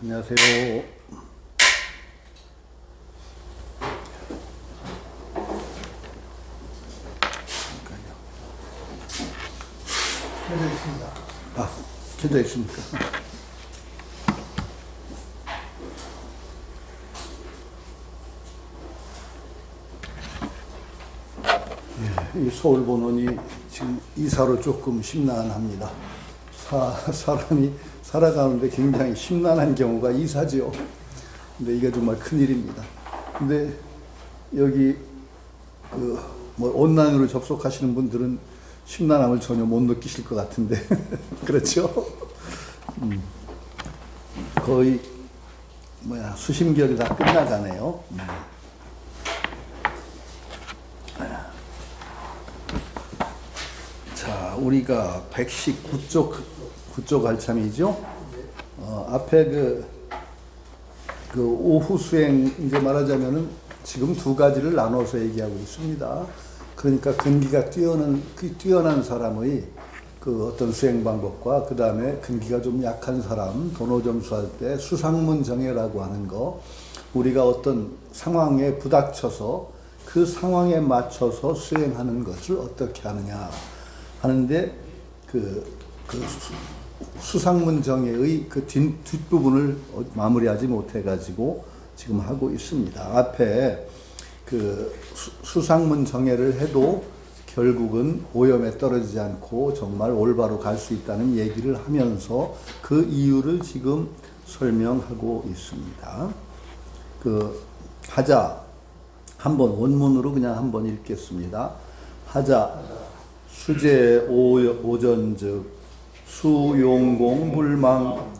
안녕하세요. 켜져 있습니다. 아, 켜져 있습니까? 예, 이 서울 본원이 지금 이사로 조금 심란합니다. 사람이 살아가는데 굉장히 심란한 경우가 이사죠. 근데 이게 정말 큰일입니다. 근데 여기 온라인으로 접속하시는 분들은 심란함을 전혀 못 느끼실 것 같은데 그렇죠? 거의 수심결이 다 끝나가네요. 자, 우리가 119쪽 한참이죠. 앞에 그 오후 수행, 이제 말하자면은 지금 두 가지를 나눠서 얘기하고 있습니다. 그러니까 근기가 뛰어난 사람의 그 어떤 수행 방법과 그 다음에 근기가 좀 약한 사람, 도노 점수할 때 수상문 정해라고 하는 거, 우리가 어떤 상황에 부닥쳐서 그 상황에 맞춰서 수행하는 것을 어떻게 하느냐 하는데 수상문 정해의 그 뒷부분을 마무리하지 못해가지고 지금 하고 있습니다. 앞에 그 수상문 정해를 해도 결국은 오염에 떨어지지 않고 정말 올바로 갈 수 있다는 얘기를 하면서 그 이유를 지금 설명하고 있습니다. 하자, 한번 원문으로 그냥 한번 읽겠습니다. 하자, 수제 오전즉 수용공 불망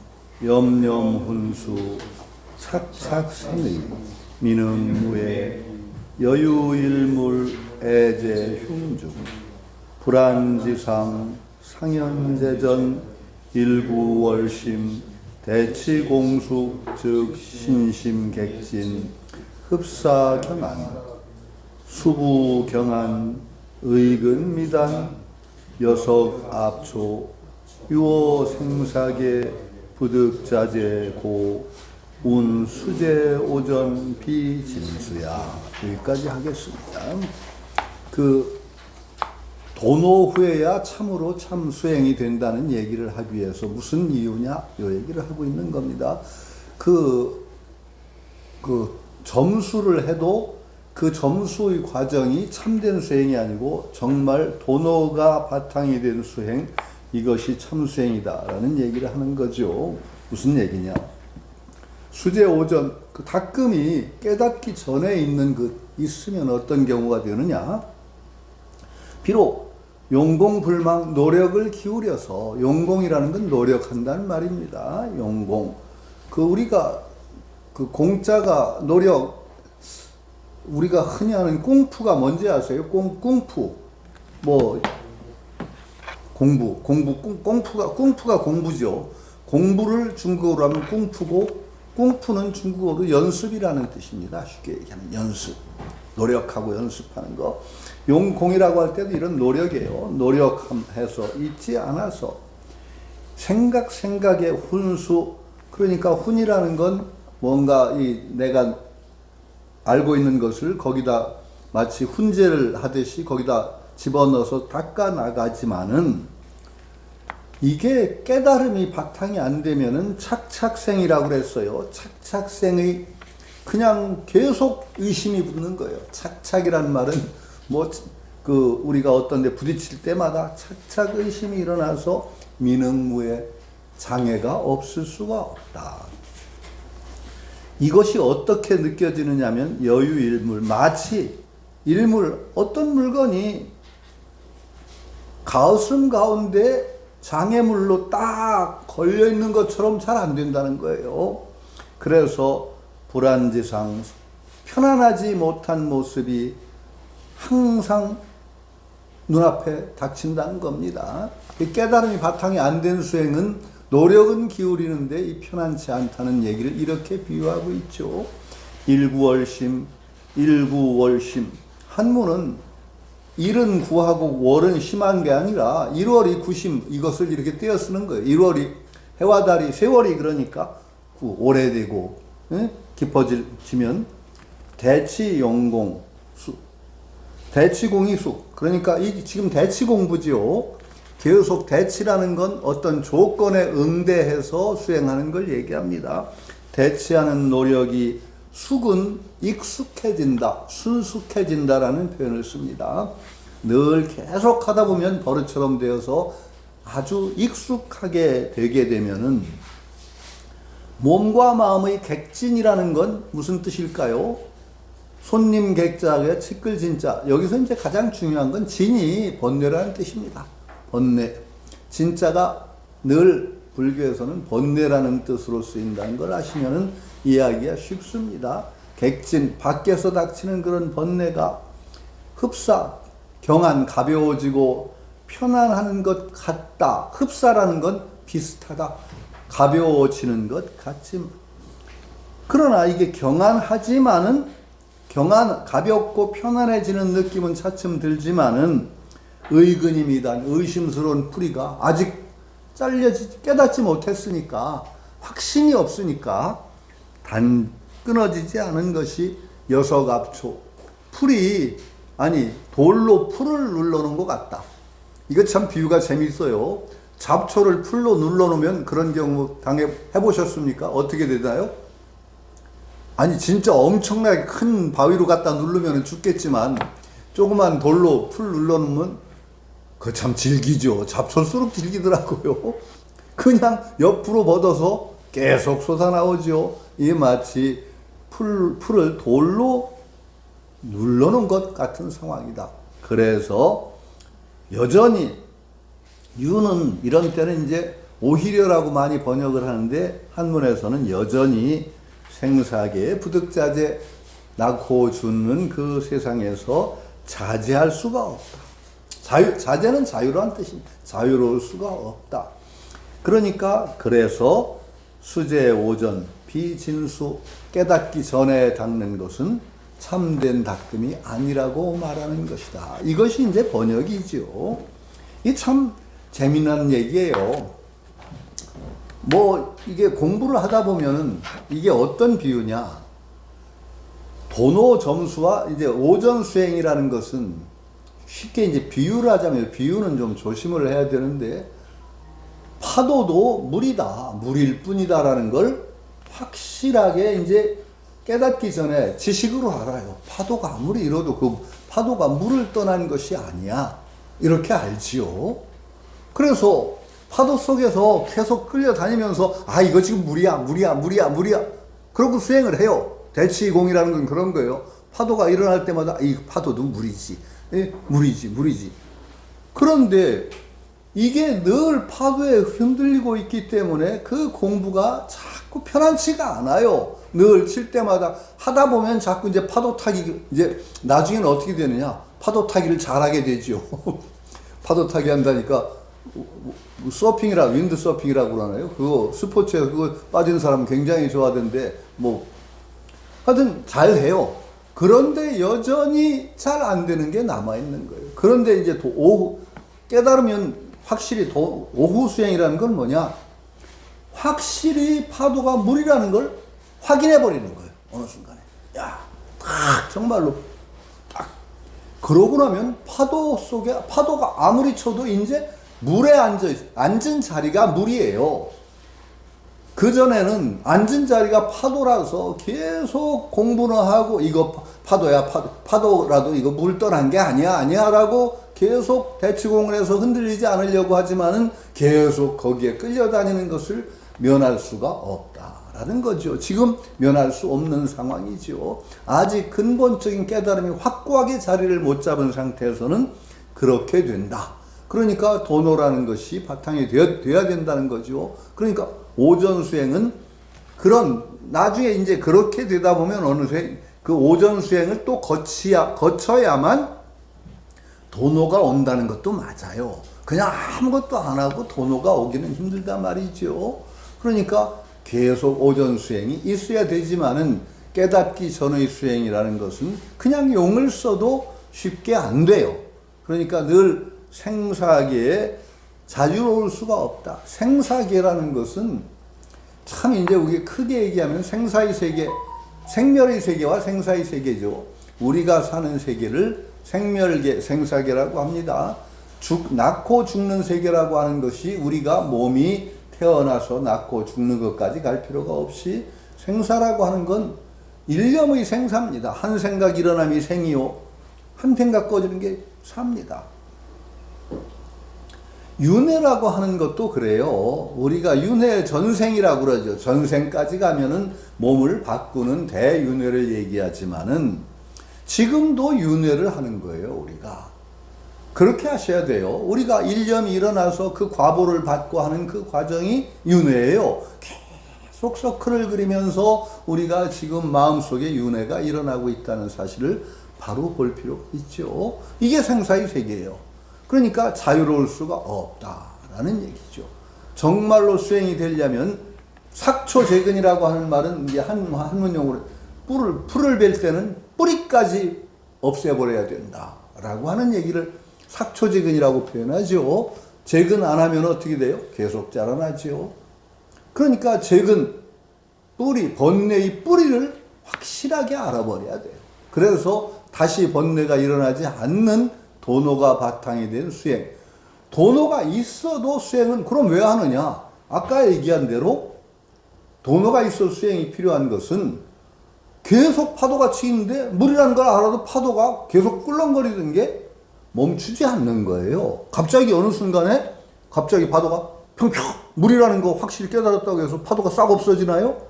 염염훈수 착착생의 민응무에 여유일물 애제 흉중 불안지상 상현제전 일구월심 대치공숙 즉 신심객진 흡사경안 수부경안 의근미단 여석압초 유어생사계 부득자재고 운수제오전 비진수야. 여기까지 하겠습니다. 도노 후에야 참으로 참 수행이 된다는 얘기를 하기 위해서 무슨 이유냐? 이 얘기를 하고 있는 겁니다. 점수를 해도 그 점수의 과정이 참된 수행이 아니고 정말 도노가 바탕이 된 수행, 이것이 참 수행이다라는 얘기를 하는 거죠. 무슨 얘기냐? 수제 오전, 그 닦음이 깨닫기 전에 있으면 어떤 경우가 되느냐? 비록 용공불망, 노력을 기울여서, 용공이라는 건 노력한다는 말입니다. 용공. 우리가 공자가 노력, 우리가 흔히 하는 꽁푸가 뭔지 아세요? 꽁푸. 꽁푸가 공부죠. 공부를 중국어로 하면 꽁푸고, 꽁푸는 중국어로 연습이라는 뜻입니다. 쉽게 얘기하면 연습. 노력하고 연습하는 거. 용공이라고 할 때도 이런 노력이에요. 노력해서 잊지 않아서. 생각의 훈수. 그러니까 훈이라는 건 뭔가 내가 알고 있는 것을 거기다 마치 훈제를 하듯이 거기다 집어넣어서 닦아 나가지만은 이게 깨달음이 바탕이 안 되면은 착착생이라고 그랬어요. 착착생의 그냥 계속 의심이 붙는 거예요. 착착이라는 말은 우리가 어떤 데 부딪힐 때마다 착착 의심이 일어나서 민응무에 장애가 없을 수가 없다. 이것이 어떻게 느껴지느냐면 여유일물, 마치 어떤 물건이 가슴 가운데 장애물로 딱 걸려있는 것처럼 잘 안 된다는 거예요. 그래서 불안지상, 편안하지 못한 모습이 항상 눈앞에 닥친다는 겁니다. 깨달음이 바탕이 안 된 수행은 노력은 기울이는데 이 편안치 않다는 얘기를 이렇게 비유하고 있죠. 일구월심. 한문은 일은 구하고 월은 심한 게 아니라 1월이 구심, 이것을 이렇게 떼어 쓰는 거예요. 1월이 해와 달이 세월이 그러니까 자꾸 오래되고 깊어지면 대치용공 수, 대치공이 수. 그러니까 이 지금 대치 공부지요. 계속 대치라는 건 어떤 조건에 응대해서 수행하는 걸 얘기합니다. 대치하는 노력이 숙은 익숙해진다, 순숙해진다라는 표현을 씁니다. 늘 계속 하다 보면 버릇처럼 되어서 아주 익숙하게 되게 되면은 몸과 마음의 객진이라는 건 무슨 뜻일까요? 손님 객자의 치끌진자. 여기서 이제 가장 중요한 건 진이 번뇌라는 뜻입니다. 번뇌. 진짜가 늘 불교에서는 번뇌라는 뜻으로 쓰인다는 걸 아시면은 이해하기가 쉽습니다. 객진, 밖에서 닥치는 그런 번뇌가 흡사, 경한, 가벼워지고 편안하는 것 같다. 흡사라는 건 비슷하다. 가벼워지는 것 같지. 그러나 이게 경안하지만은 가볍고 편안해지는 느낌은 차츰 들지만은 의근임이단 의심스러운 풀이가 아직 깨닫지 못했으니까 확신이 없으니까 끊어지지 않은 것이 여석압초. 돌로 풀을 눌러놓은 것 같다. 이거 참 비유가 재밌어요. 잡초를 풀로 눌러놓으면 그런 경우 해보셨습니까? 어떻게 되나요? 진짜 엄청나게 큰 바위로 갖다 누르면 죽겠지만 조그만 돌로 풀 눌러놓으면 그거 참 질기죠. 잡초수록 질기더라고요. 그냥 옆으로 뻗어서 계속 솟아나오죠. 이게 마치 풀을 돌로 눌러놓은 것 같은 상황이다. 그래서 여전히 유는 이런 때는 이제 오히려라고 많이 번역을 하는데 한문에서는 여전히 생사계 부득자재 낳고 죽는 그 세상에서 자제할 수가 없다. 자제는 자유로운 뜻입니다. 자유로울 수가 없다. 그래서 수제 오전 비진수 깨닫기 전에 닦는 것은 참된 닦음이 아니라고 말하는 것이다. 이것이 이제 번역이죠. 이 참 재미난 얘기예요. 이게 공부를 하다 보면은 이게 어떤 비유냐. 도노 점수와 이제 오전 수행이라는 것은 쉽게 이제 비유를 하자면 비유는 좀 조심을 해야 되는데 파도도 물이다. 물일 뿐이다라는 걸 확실하게 이제 깨닫기 전에 지식으로 알아요. 파도가 아무리 이뤄도 그 파도가 물을 떠난 것이 아니야. 이렇게 알지요. 그래서 파도 속에서 계속 끌려다니면서 이거 지금 물이야. 그러고 수행을 해요. 대치공이라는 건 그런 거예요. 파도가 일어날 때마다 이 파도도 물이지. 물이지. 그런데 이게 늘 파도에 흔들리고 있기 때문에 그 공부가 자꾸 편안치가 않아요. 늘 칠 때마다 하다 보면 자꾸 이제 파도 타기, 이제 나중에는 어떻게 되느냐. 파도 타기를 잘하게 되죠. 파도 타기 한다니까 윈드 서핑이라고 그러나요? 그거 스포츠에 그거 빠진 사람 굉장히 좋아하던데 하여튼 잘 해요. 그런데 여전히 잘 안 되는 게 남아있는 거예요. 그런데 이제 깨달으면 확실히 오후 수행이라는 건 뭐냐? 확실히 파도가 물이라는 걸 확인해 버리는 거예요. 어느 순간에. 정말로 딱. 그러고 나면 파도 속에, 파도가 아무리 쳐도 이제 물에 앉은 자리가 물이에요. 그전에는 앉은 자리가 파도라서 계속 공부는 하고 이거 파도야, 파도라도 이거 물 떠난 게 아니야 라고 계속 대치공을 해서 흔들리지 않으려고 하지만은 계속 거기에 끌려다니는 것을 면할 수가 없다라는 거죠. 지금 면할 수 없는 상황이죠. 아직 근본적인 깨달음이 확고하게 자리를 못 잡은 상태에서는 그렇게 된다. 그러니까 도노라는 것이 바탕이 돼야 된다는 거죠. 그러니까 오전 수행은 나중에 이제 그렇게 되다 보면 어느새 그 오전 수행을 또 거쳐야만 도노가 온다는 것도 맞아요. 그냥 아무것도 안 하고 도노가 오기는 힘들단 말이죠. 그러니까 계속 오전 수행이 있어야 되지만은 깨닫기 전의 수행이라는 것은 그냥 용을 써도 쉽게 안 돼요. 그러니까 늘 생사계에 자유로울 수가 없다. 생사계라는 것은 참 이제 우리 크게 얘기하면 생사의 세계, 생멸의 세계와 생사의 세계죠. 우리가 사는 세계를 생멸계, 생사계라고 합니다. 낳고 죽는 세계라고 하는 것이 우리가 몸이 태어나서 낳고 죽는 것까지 갈 필요가 없이, 생사라고 하는 건 일념의 생사입니다. 한 생각 일어남이 생이요, 한 생각 꺼지는 게 사입니다. 윤회라고 하는 것도 그래요. 우리가 윤회 전생이라고 그러죠. 전생까지 가면은 몸을 바꾸는 대윤회를 얘기하지만은 지금도 윤회를 하는 거예요, 우리가. 그렇게 하셔야 돼요. 우리가 일념이 일어나서 그 과보를 받고 하는 그 과정이 윤회예요. 계속 서클을 그리면서 우리가 지금 마음속에 윤회가 일어나고 있다는 사실을 바로 볼 필요가 있죠. 이게 생사의 세계예요. 그러니까 자유로울 수가 없다라는 얘기죠. 정말로 수행이 되려면 sak초재근이라고 하는 말은 이제 한문용어로 풀을 벨 때는 뿌리까지 없애버려야 된다라고 하는 얘기를 sak초재근이라고 표현하죠. 재근 안 하면 어떻게 돼요? 계속 자라나죠. 그러니까 재근, 뿌리, 번뇌의 뿌리를 확실하게 알아버려야 돼요. 그래서 다시 번뇌가 일어나지 않는 도노가 바탕이 된 수행. 도노가 있어도 수행은 그럼 왜 하느냐? 아까 얘기한 대로 도노가 있어 수행이 필요한 것은 계속 파도가 치이는데 물이라는 걸 알아도 파도가 계속 꿀렁거리던 게 멈추지 않는 거예요. 갑자기 어느 순간에 갑자기 파도가 평평, 물이라는 거 확실히 깨달았다고 해서 파도가 싹 없어지나요?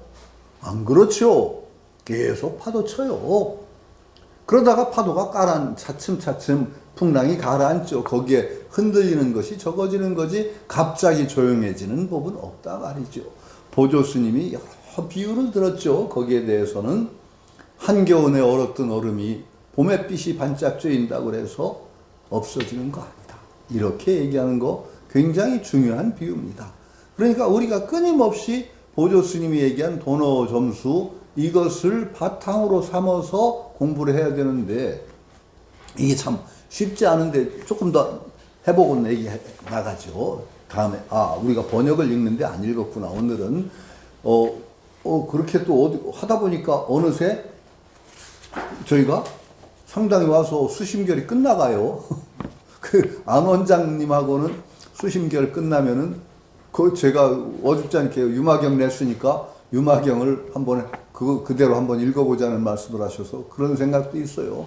안 그렇죠. 계속 파도 쳐요. 그러다가 파도가 차츰차츰 풍랑이 가라앉죠. 거기에 흔들리는 것이 적어지는 거지 갑자기 조용해지는 법은 없다 말이죠. 보조 스님이 여러 비유를 들었죠. 거기에 대해서는 한겨울에 얼었던 얼음이 봄의 빛이 반짝 쬐인다고 그래서 없어지는 거 아니다. 이렇게 얘기하는 거 굉장히 중요한 비유입니다. 그러니까 우리가 끊임없이 보조 스님이 얘기한 도노 점수, 이것을 바탕으로 삼아서 공부를 해야 되는데 이게 참 쉽지 않은데 조금 더 해보고 얘기 나가죠. 다음에 우리가 번역을 읽는데 안 읽었구나. 오늘은 그렇게 또 하다 보니까 어느새 저희가 상당히 와서 수심결이 끝나가요. 그 안 원장님하고는 수심결 끝나면은 제가 어줍지 않게 유마경 냈으니까 유마경을 한번 그대로 한번 읽어보자는 말씀을 하셔서 그런 생각도 있어요.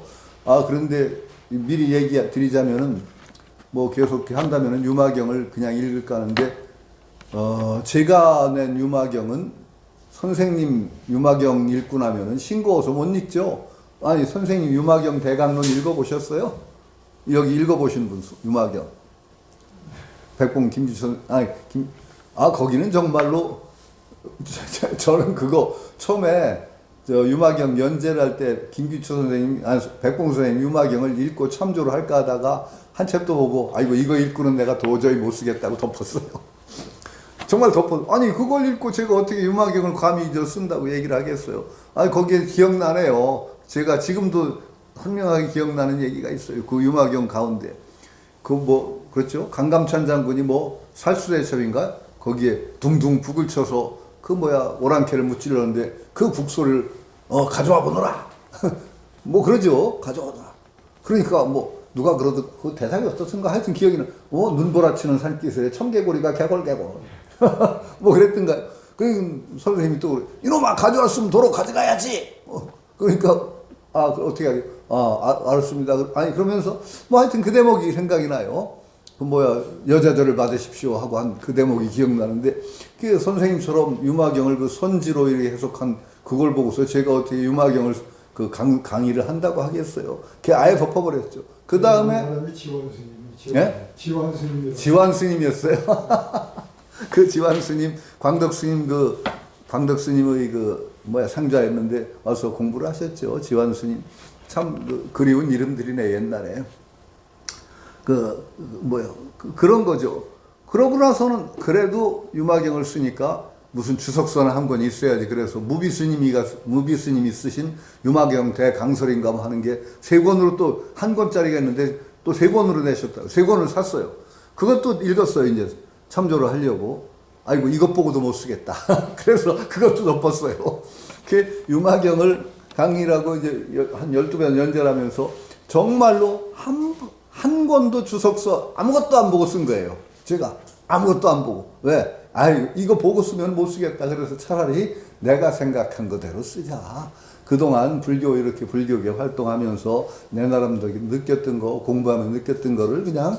그런데 미리 얘기 드리자면은 뭐 계속 한다면은 유마경을 그냥 읽을까 하는데 제가 낸 유마경은 선생님 유마경 읽고 나면은 싱거워서 못 읽죠. 아니 선생님 유마경 대강론 읽어보셨어요? 여기 읽어보신 분 유마경 백봉 김주선 거기는 정말로 저는 그거 처음에 유마경 연재를 할 때 김규초 선생님, 백봉 선생님 유마경을 읽고 참조를 할까 하다가 한 챕터 보고 이거 읽고는 내가 도저히 못 쓰겠다고 덮었어요. 정말 아니 그걸 읽고 제가 어떻게 유마경을 감히 쓴다고 얘기를 하겠어요. 거기에 기억나네요. 제가 지금도 선명하게 기억나는 얘기가 있어요. 그 유마경 가운데 그렇죠? 강감찬 장군이 살수대첩인가? 거기에 둥둥 북을 쳐서 오랑캐를 무찌르는데 그 북소리를 가져와 보너라. 그러죠. 가져오더라. 그러니까 누가 그 대사가 어떻든가 하여튼 기억이 나. 눈보라치는 산기슭에 청개구리가 개골개골. 그랬던가요. 선생님이 또 이놈아 가져왔으면 도로 가져가야지. 그러니까 어떻게 하지? 알았습니다. 그러면서 하여튼 그 대목이 생각이 나요. 여자절을 받으십시오 하고 한 그 대목이 기억나는데, 그 선생님처럼 유마경을 그 선지로 이렇게 해석한 그걸 보고서 제가 어떻게 유마경을 강의를 한다고 하겠어요. 걔 아예 덮어버렸죠. 그 다음에 지완 스님이었어요. 그 지완 스님, 광덕 스님 광덕 스님의 상자였는데 와서 공부를 하셨죠. 지완 스님 참 그리운 이름들이네 옛날에. 그런 거죠. 그러고 나서는 그래도 유마경을 쓰니까 무슨 주석서나 한 권 있어야지. 그래서 무비스님이 쓰신 유마경 대강설인가 하는 게 3권으로 또 한 권짜리가 있는데 또 3권으로 내셨다. 3권을 샀어요. 그것도 읽었어요. 이제 참조를 하려고. 아이고 이것 보고도 못 쓰겠다. 그래서 그것도 덮었어요. 그 유마경을 강의라고 이제 한 12번 연재하면서 정말로 한 권도 주석서 아무것도 안 보고 쓴 거예요. 제가 아무것도 안 보고. 왜? 아이 이거 보고 쓰면 못 쓰겠다. 그래서 차라리 내가 생각한 그대로 쓰자. 그동안 이렇게 불교계 활동하면서 내 나름대로 느꼈던 거, 공부하면 느꼈던 거를 그냥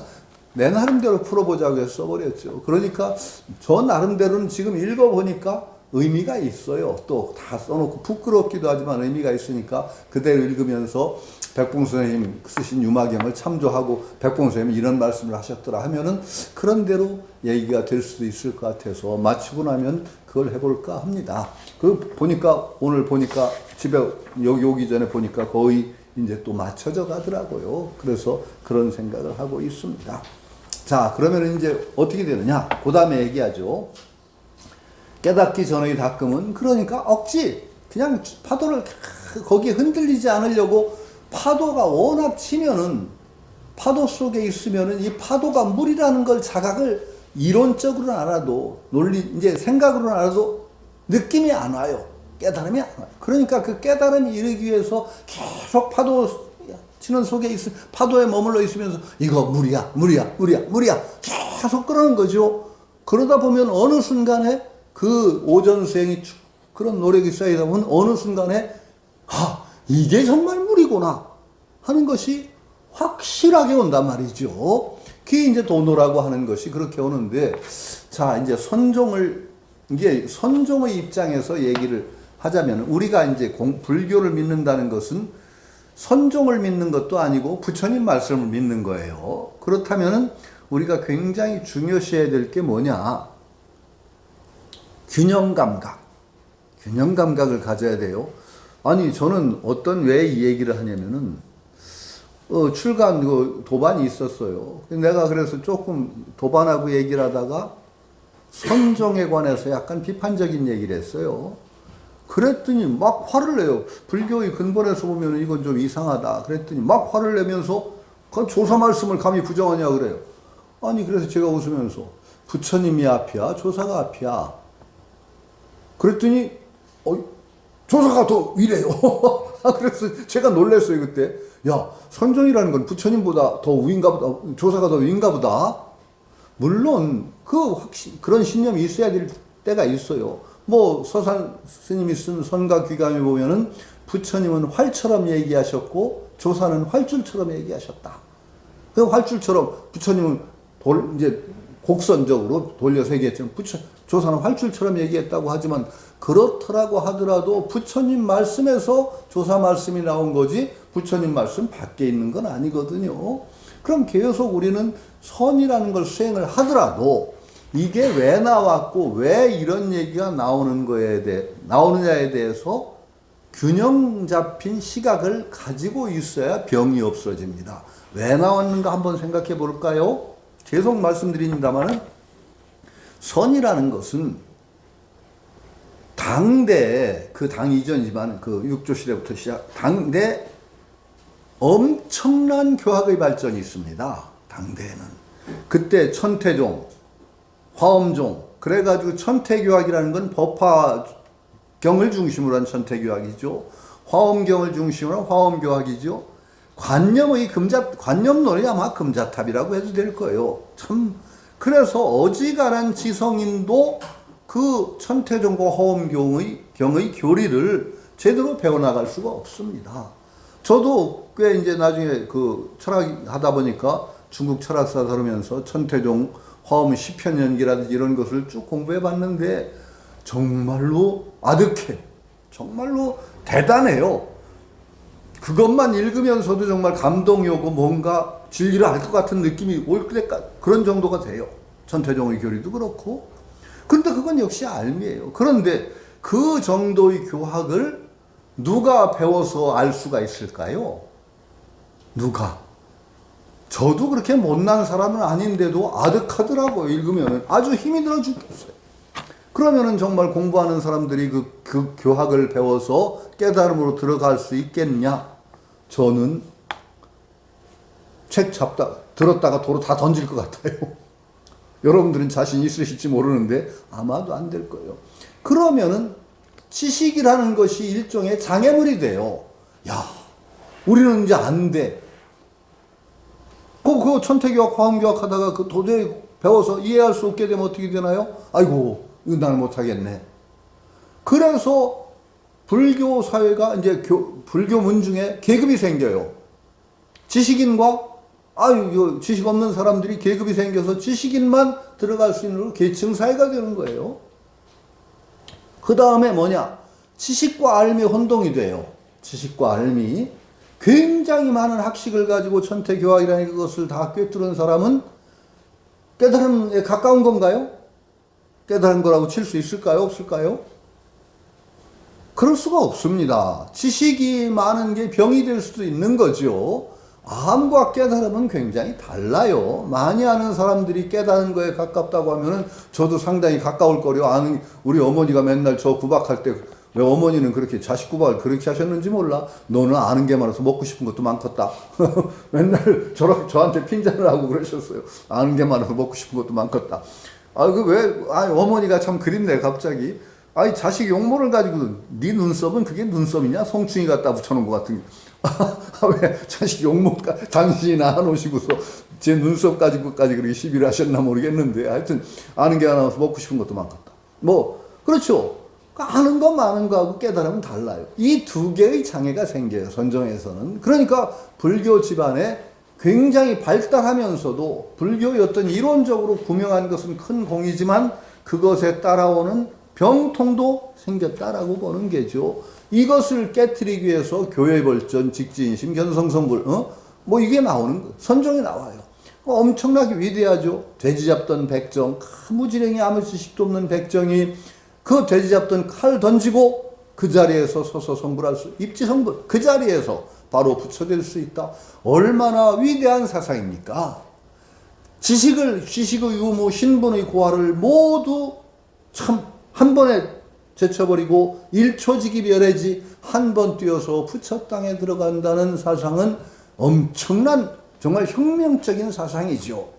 내 나름대로 풀어보자고 해서 써버렸죠. 그러니까 저 나름대로는 지금 읽어보니까 의미가 있어요. 또 다 써놓고 부끄럽기도 하지만 의미가 있으니까 그대로 읽으면서 백봉 선생님 쓰신 유마경을 참조하고 백봉 선생님이 이런 말씀을 하셨더라 하면은 그런 대로 얘기가 될 수도 있을 것 같아서 마치고 나면 그걸 해볼까 합니다. 오늘 보니까 집에 여기 오기 전에 보니까 거의 이제 또 맞춰져 가더라고요. 그래서 그런 생각을 하고 있습니다. 자, 그러면 이제 어떻게 되느냐? 그 다음에 얘기하죠. 깨닫기 전의 닦음은 그러니까 억지, 그냥 파도를 거기에 흔들리지 않으려고 파도가 워낙 치면은 파도 속에 있으면은 이 파도가 물이라는 걸 자각을 이론적으로는 알아도 이제 생각으로는 알아도 느낌이 안 와요. 깨달음이 안 와요. 그러니까 그 깨달음이 이르기 위해서 계속 파도 치는 속에 파도에 머물러 있으면서 이거 물이야 계속 그러는 거죠. 그러다 보면 어느 순간에 그 오전 수행이 그런 노력이 쌓이다 보면 어느 순간에 이게 정말 물이구나 하는 것이 확실하게 온단 말이죠. 그게 이제 도노라고 하는 것이 그렇게 오는데, 자, 이제 선종의 입장에서 얘기를 하자면, 우리가 이제 불교를 믿는다는 것은 선종을 믿는 것도 아니고 부처님 말씀을 믿는 거예요. 그렇다면은 우리가 굉장히 중요시해야 될 게 뭐냐? 균형 감각을 가져야 돼요. 아니, 저는 왜 이 얘기를 하냐면은, 출간 도반이 있었어요. 내가 그래서 조금 도반하고 얘기를 하다가 선종에 관해서 약간 비판적인 얘기를 했어요. 그랬더니 막 화를 내요. 불교의 근본에서 보면 이건 좀 이상하다. 그랬더니 막 화를 내면서 그 조사 말씀을 감히 부정하냐 그래요. 아니, 그래서 제가 웃으면서 부처님이 앞이야? 조사가 앞이야? 그랬더니 조사가 더 위래요. 그래서 제가 놀랐어요 그때. 야, 선종이라는 건 부처님보다 더 위인가 보다, 조사가 더 위인가 보다. 물론 그런 신념이 있어야 될 때가 있어요. 서산 스님이 쓴 선가 귀감에 보면은 부처님은 활처럼 얘기하셨고 조사는 활줄처럼 얘기하셨다. 그 활줄처럼 부처님은 이제 곡선적으로 돌려서 얘기했지만 조사는 활줄처럼 얘기했다고 하지만 그렇더라고 하더라도 부처님 말씀에서 조사 말씀이 나온 거지 부처님 말씀 밖에 있는 건 아니거든요. 그럼 계속 우리는 선이라는 걸 수행을 하더라도 이게 왜 나왔고 왜 이런 얘기가 나오느냐에 대해서 균형 잡힌 시각을 가지고 있어야 병이 없어집니다. 왜 나왔는가 한번 생각해 볼까요? 계속 말씀드립니다만은 선이라는 것은 당대, 그 당 이전이지만 그 육조 시대부터 당대 엄청난 교학의 발전이 있습니다. 당대에는. 그때 천태종, 화엄종, 그래가지고 천태교학이라는 건 법화경을 중심으로 한 천태교학이죠. 화엄경을 중심으로 한 화엄교학이죠. 관념론이 아마 금자탑이라고 해도 될 거예요. 그래서 어지간한 지성인도 그 천태종과 화엄경의 교리를 제대로 배워나갈 수가 없습니다. 저도 꽤 이제 나중에 철학 하다 보니까 중국 철학사 다루면서 천태종, 화엄 시편연기라든지 이런 것을 쭉 공부해 봤는데 정말로 아득해. 정말로 대단해요. 그것만 읽으면서도 정말 감동이 오고 뭔가 진리를 알 것 같은 느낌이 올 때까지 그런 정도가 돼요. 천태종의 교리도 그렇고. 그런데 그건 역시 알미예요. 그런데 그 정도의 교학을 누가 배워서 알 수가 있을까요? 누가? 저도 그렇게 못난 사람은 아닌데도 아득하더라고요. 읽으면 아주 힘이 들어 죽겠어요. 그러면은 정말 공부하는 사람들이 그 교학을 배워서 깨달음으로 들어갈 수 있겠냐? 저는 책 들었다가 도로 다 던질 것 같아요. 여러분들은 자신 있으실지 모르는데 아마도 안 될 거예요. 그러면은 지식이라는 것이 일종의 장애물이 돼요. 야, 우리는 이제 안 돼. 그 천태교학, 화엄교학 하다가 그 도저히 배워서 이해할 수 없게 되면 어떻게 되나요? 아이고, 이거 나는 못하겠네. 그래서 불교 사회가 이제 불교문 중에 계급이 생겨요. 지식인과 지식 없는 사람들이 계급이 생겨서 지식인만 들어갈 수 있는 계층 사회가 되는 거예요. 그 다음에 뭐냐? 지식과 알미 혼동이 돼요. 지식과 알미. 굉장히 많은 학식을 가지고 천태교학이라는 그것을 다 꿰뚫은 사람은 깨달음에 가까운 건가요? 깨달은 거라고 칠 수 있을까요? 없을까요? 그럴 수가 없습니다. 지식이 많은 게 병이 될 수도 있는 거죠. 암과 깨달음은 굉장히 달라요. 많이 아는 사람들이 깨달은 거에 가깝다고 하면은 저도 상당히 가까울 거려. 우리 어머니가 맨날 저 구박할 때 왜 어머니는 그렇게 자식 구박을 그렇게 하셨는지 몰라. 너는 아는 게 많아서 먹고 싶은 것도 많겠다. 맨날 저한테 핀잔을 하고 그러셨어요. 아는 게 많아서 먹고 싶은 것도 많겠다. 어머니가 참 그립네, 갑자기. 자식 용모를 가지고 네 눈썹은 그게 눈썹이냐? 송충이 갖다 붙여놓은 것 같은 게. 왜 자식 용모가 당신이 낳아놓으시고서 제 눈썹 가지고까지 그렇게 시비를 하셨나 모르겠는데, 하여튼 아는 게 하나서 먹고 싶은 것도 많겠다. 그렇죠. 아는 거 많은 거하고 깨달으면 달라요. 이 두 개의 장애가 생겨요, 선정에서는. 그러니까 불교 집안에 굉장히 발달하면서도 불교의 어떤 이론적으로 분명한 것은 큰 공이지만 그것에 따라오는 병통도 생겼다라고 보는 게죠. 이것을 깨트리기 위해서 교회 벌전, 직지인심, 견성성불, 이게 나오는 거, 선종이 나와요. 엄청나게 위대하죠. 돼지 잡던 백정, 무지랭이 아무 지식도 없는 백정이 그 돼지 잡던 칼 던지고 그 자리에서 서서 성불할 수, 입지성불, 그 자리에서 바로 부처될 수 있다. 얼마나 위대한 사상입니까? 지식의 유무, 신분의 고하를 모두 참 한 번에 제쳐버리고 일초직이 별해지 한 번 뛰어서 부처 땅에 들어간다는 사상은 엄청난 정말 혁명적인 사상이죠.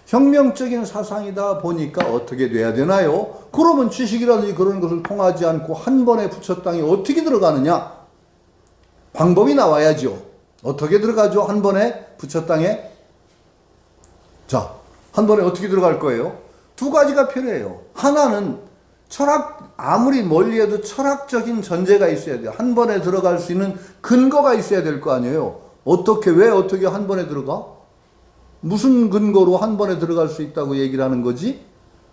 혁명적인 사상이다 보니까 어떻게 돼야 되나요? 그러면 지식이라든지 그런 것을 통하지 않고 한 번에 부처 땅에 어떻게 들어가느냐? 방법이 나와야죠. 어떻게 들어가죠? 한 번에 부처 땅에? 자, 한 번에 어떻게 들어갈 거예요? 두 가지가 필요해요. 하나는 아무리 멀리 해도 철학적인 전제가 있어야 돼요. 한 번에 들어갈 수 있는 근거가 있어야 될 거 아니에요. 왜 어떻게 한 번에 들어가? 무슨 근거로 한 번에 들어갈 수 있다고 얘기를 하는 거지?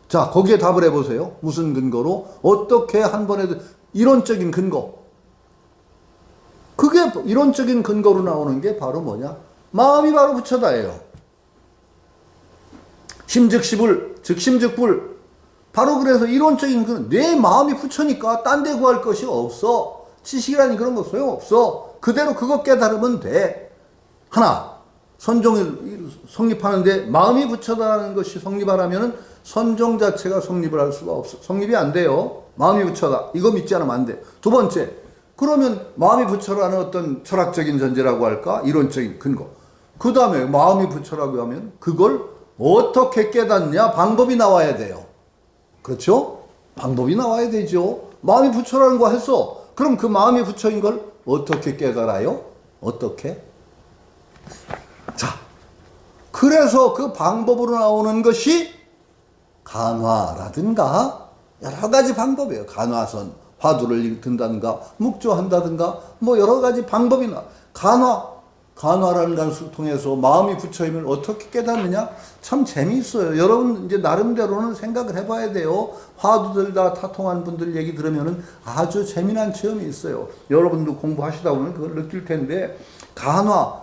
자, 거기에 답을 해보세요. 무슨 근거로? 어떻게 한 번에, 이론적인 근거. 그게 이론적인 근거로 나오는 게 바로 뭐냐? 마음이 바로 부처다예요. 심즉시불, 즉 심즉불. 바로 그래서 이론적인 내 마음이 부처니까 딴 데 구할 것이 없어. 지식이라니 그런 거 소용없어. 그대로 그거 깨달으면 돼. 하나, 선종이 성립하는데 마음이 부처다라는 것이 성립하려면 선종 자체가 성립을 할 수가 없어. 성립이 안 돼요. 마음이 부처다. 이거 믿지 않으면 안 돼. 두 번째, 그러면 마음이 부처라는 어떤 철학적인 전제라고 할까? 이론적인 근거. 그 다음에 마음이 부처라고 하면 그걸 어떻게 깨닫냐? 방법이 나와야 돼요. 그렇죠? 방법이 나와야 되죠. 마음이 부처라는 거 했어. 그럼 그 마음이 부처인 걸 어떻게 깨달아요? 어떻게? 자, 그래서 그 방법으로 나오는 것이 간화라든가 여러 가지 방법이에요. 간화선, 화두를 든다든가 묵조한다든가 여러 가지 방법이 간화라는 것을 통해서 마음이 부처임을 어떻게 깨닫느냐? 참 재미있어요. 여러분 이제 나름대로는 생각을 해봐야 돼요. 화두들 다 타통한 분들 얘기 들으면은 아주 재미난 체험이 있어요. 여러분도 공부하시다 보면 그걸 느낄 텐데, 간화,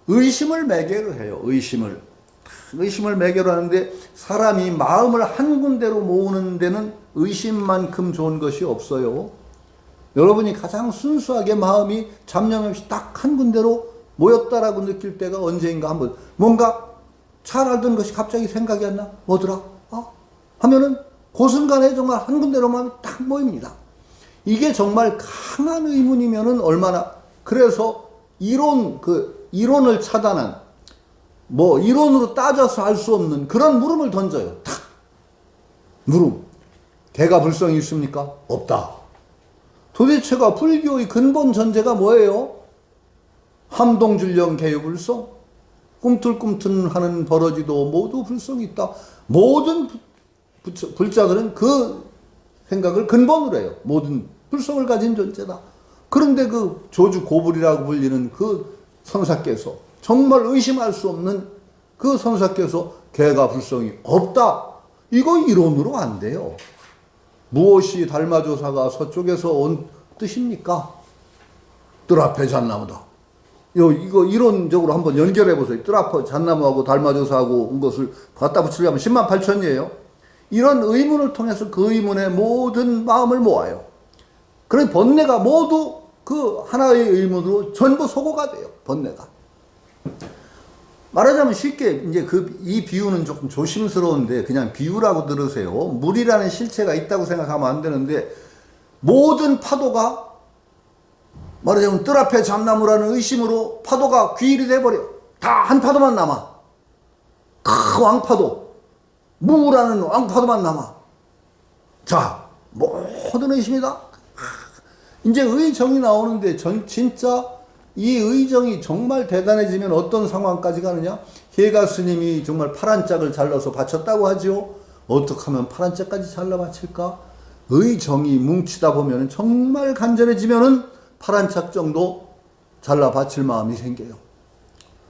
의심을 매개로 해요. 의심을 매개로 하는데 사람이 마음을 한 군데로 모으는 데는 의심만큼 좋은 것이 없어요. 여러분이 가장 순수하게 마음이 잡념 없이 딱 한 군데로 모였다라고 느낄 때가 언제인가 한번 뭔가 잘 알던 것이 갑자기 생각이 안 나? 뭐더라? 하면은 그 순간에 정말 한 군데로 마음이 딱 모입니다. 이게 정말 강한 의문이면은 얼마나, 그래서 이론을 차단한 이론으로 따져서 알 수 없는 그런 물음을 던져요. 탁 물음. 개가 불성이 있습니까? 없다. 도대체가 불교의 근본 전제가 뭐예요? 함동줄령 개유불성? 꿈틀꿈틀하는 버러지도 모두 불성이 있다. 모든 불자들은 그 생각을 근본으로 해요. 모든 불성을 가진 존재다. 그런데 그 조주 고불이라고 불리는 그 선사께서, 정말 의심할 수 없는 그 선사께서 개가 불성이 없다. 이거 이론으로 안 돼요. 무엇이 달마조사가 서쪽에서 온 뜻입니까? 뜰 앞에 잣나무다. 이거 이론적으로 한번 연결해 보세요. 뜰 앞에 잣나무하고 달마조사하고 온 것을 갖다 붙이려면 10만 8천이에요. 이런 의문을 통해서 그 의문의 모든 마음을 모아요. 그래서 번뇌가 모두 그 하나의 의문으로 전부 소거가 돼요. 번뇌가. 말하자면 쉽게 이제 이 비유는 조금 조심스러운데 그냥 비유라고 들으세요. 물이라는 실체가 있다고 생각하면 안 되는데 모든 파도가 말하자면 뜰 앞에 잣나무라는 의심으로 파도가 귀일이 돼버려. 다 한 파도만 남아. 큰 왕파도. 무라는 왕파도만 남아. 자, 모든 의심이다. 이제 의정이 나오는데 진짜 이 의정이 정말 대단해지면 어떤 상황까지 가느냐? 해가 스님이 정말 파란 짝을 잘라서 바쳤다고 하죠. 어떻게 하면 파란 짝까지 잘라 바칠까? 의정이 뭉치다 보면 정말 간절해지면은 파란 짝 정도 잘라 바칠 마음이 생겨요.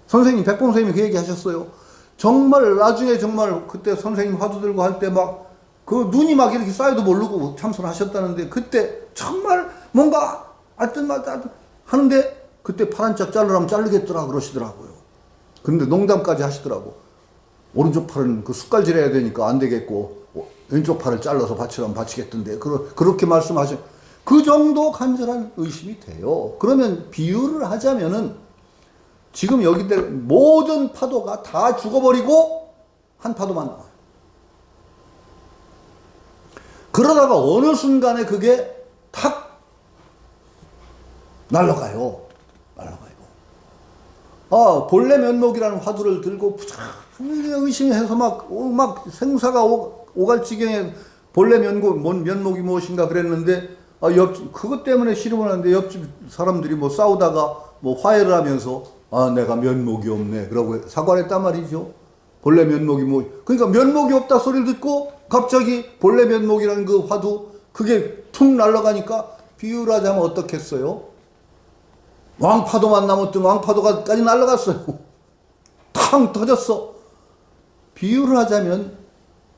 선생님, 백봉 선생님이 그 얘기 하셨어요. 정말 나중에 정말 그때 선생님 화두 들고 할 때 막 그 눈이 막 이렇게 쌓여도 모르고 참선하셨다는데 그때 정말 뭔가 알듯 말듯 하는데 그때 파란 짝 자르라면 자르겠더라 그러시더라고요. 그런데 농담까지 하시더라고. 오른쪽 팔은 그 숟갈질 해야 되니까 안 되겠고 왼쪽 팔을 잘라서 바치라면 바치겠던데 그렇게 말씀하셔. 그 정도 간절한 의심이 돼요. 그러면 비유를 하자면은 지금 여기들 모든 파도가 다 죽어버리고 한 파도만 나와요. 그러다가 어느 순간에 그게 탁 날아가요. 본래 면목이라는 화두를 들고 의심해서 막 생사가 오갈 지경에 본래 면목이 무엇인가 그랬는데 그것 때문에 싫으면 하는데 옆집 사람들이 뭐 싸우다가 뭐 화해를 하면서 내가 면목이 없네 그러고 사과를 했단 말이죠. 본래 면목이 그러니까 면목이 없다 소리를 듣고 갑자기 본래 면목이라는 그 화두 그게 툭 날아가니까 비유를 하자면 어떻겠어요? 왕파도만 남았던 왕파도까지 날아갔어요. 탕 터졌어. 비유를 하자면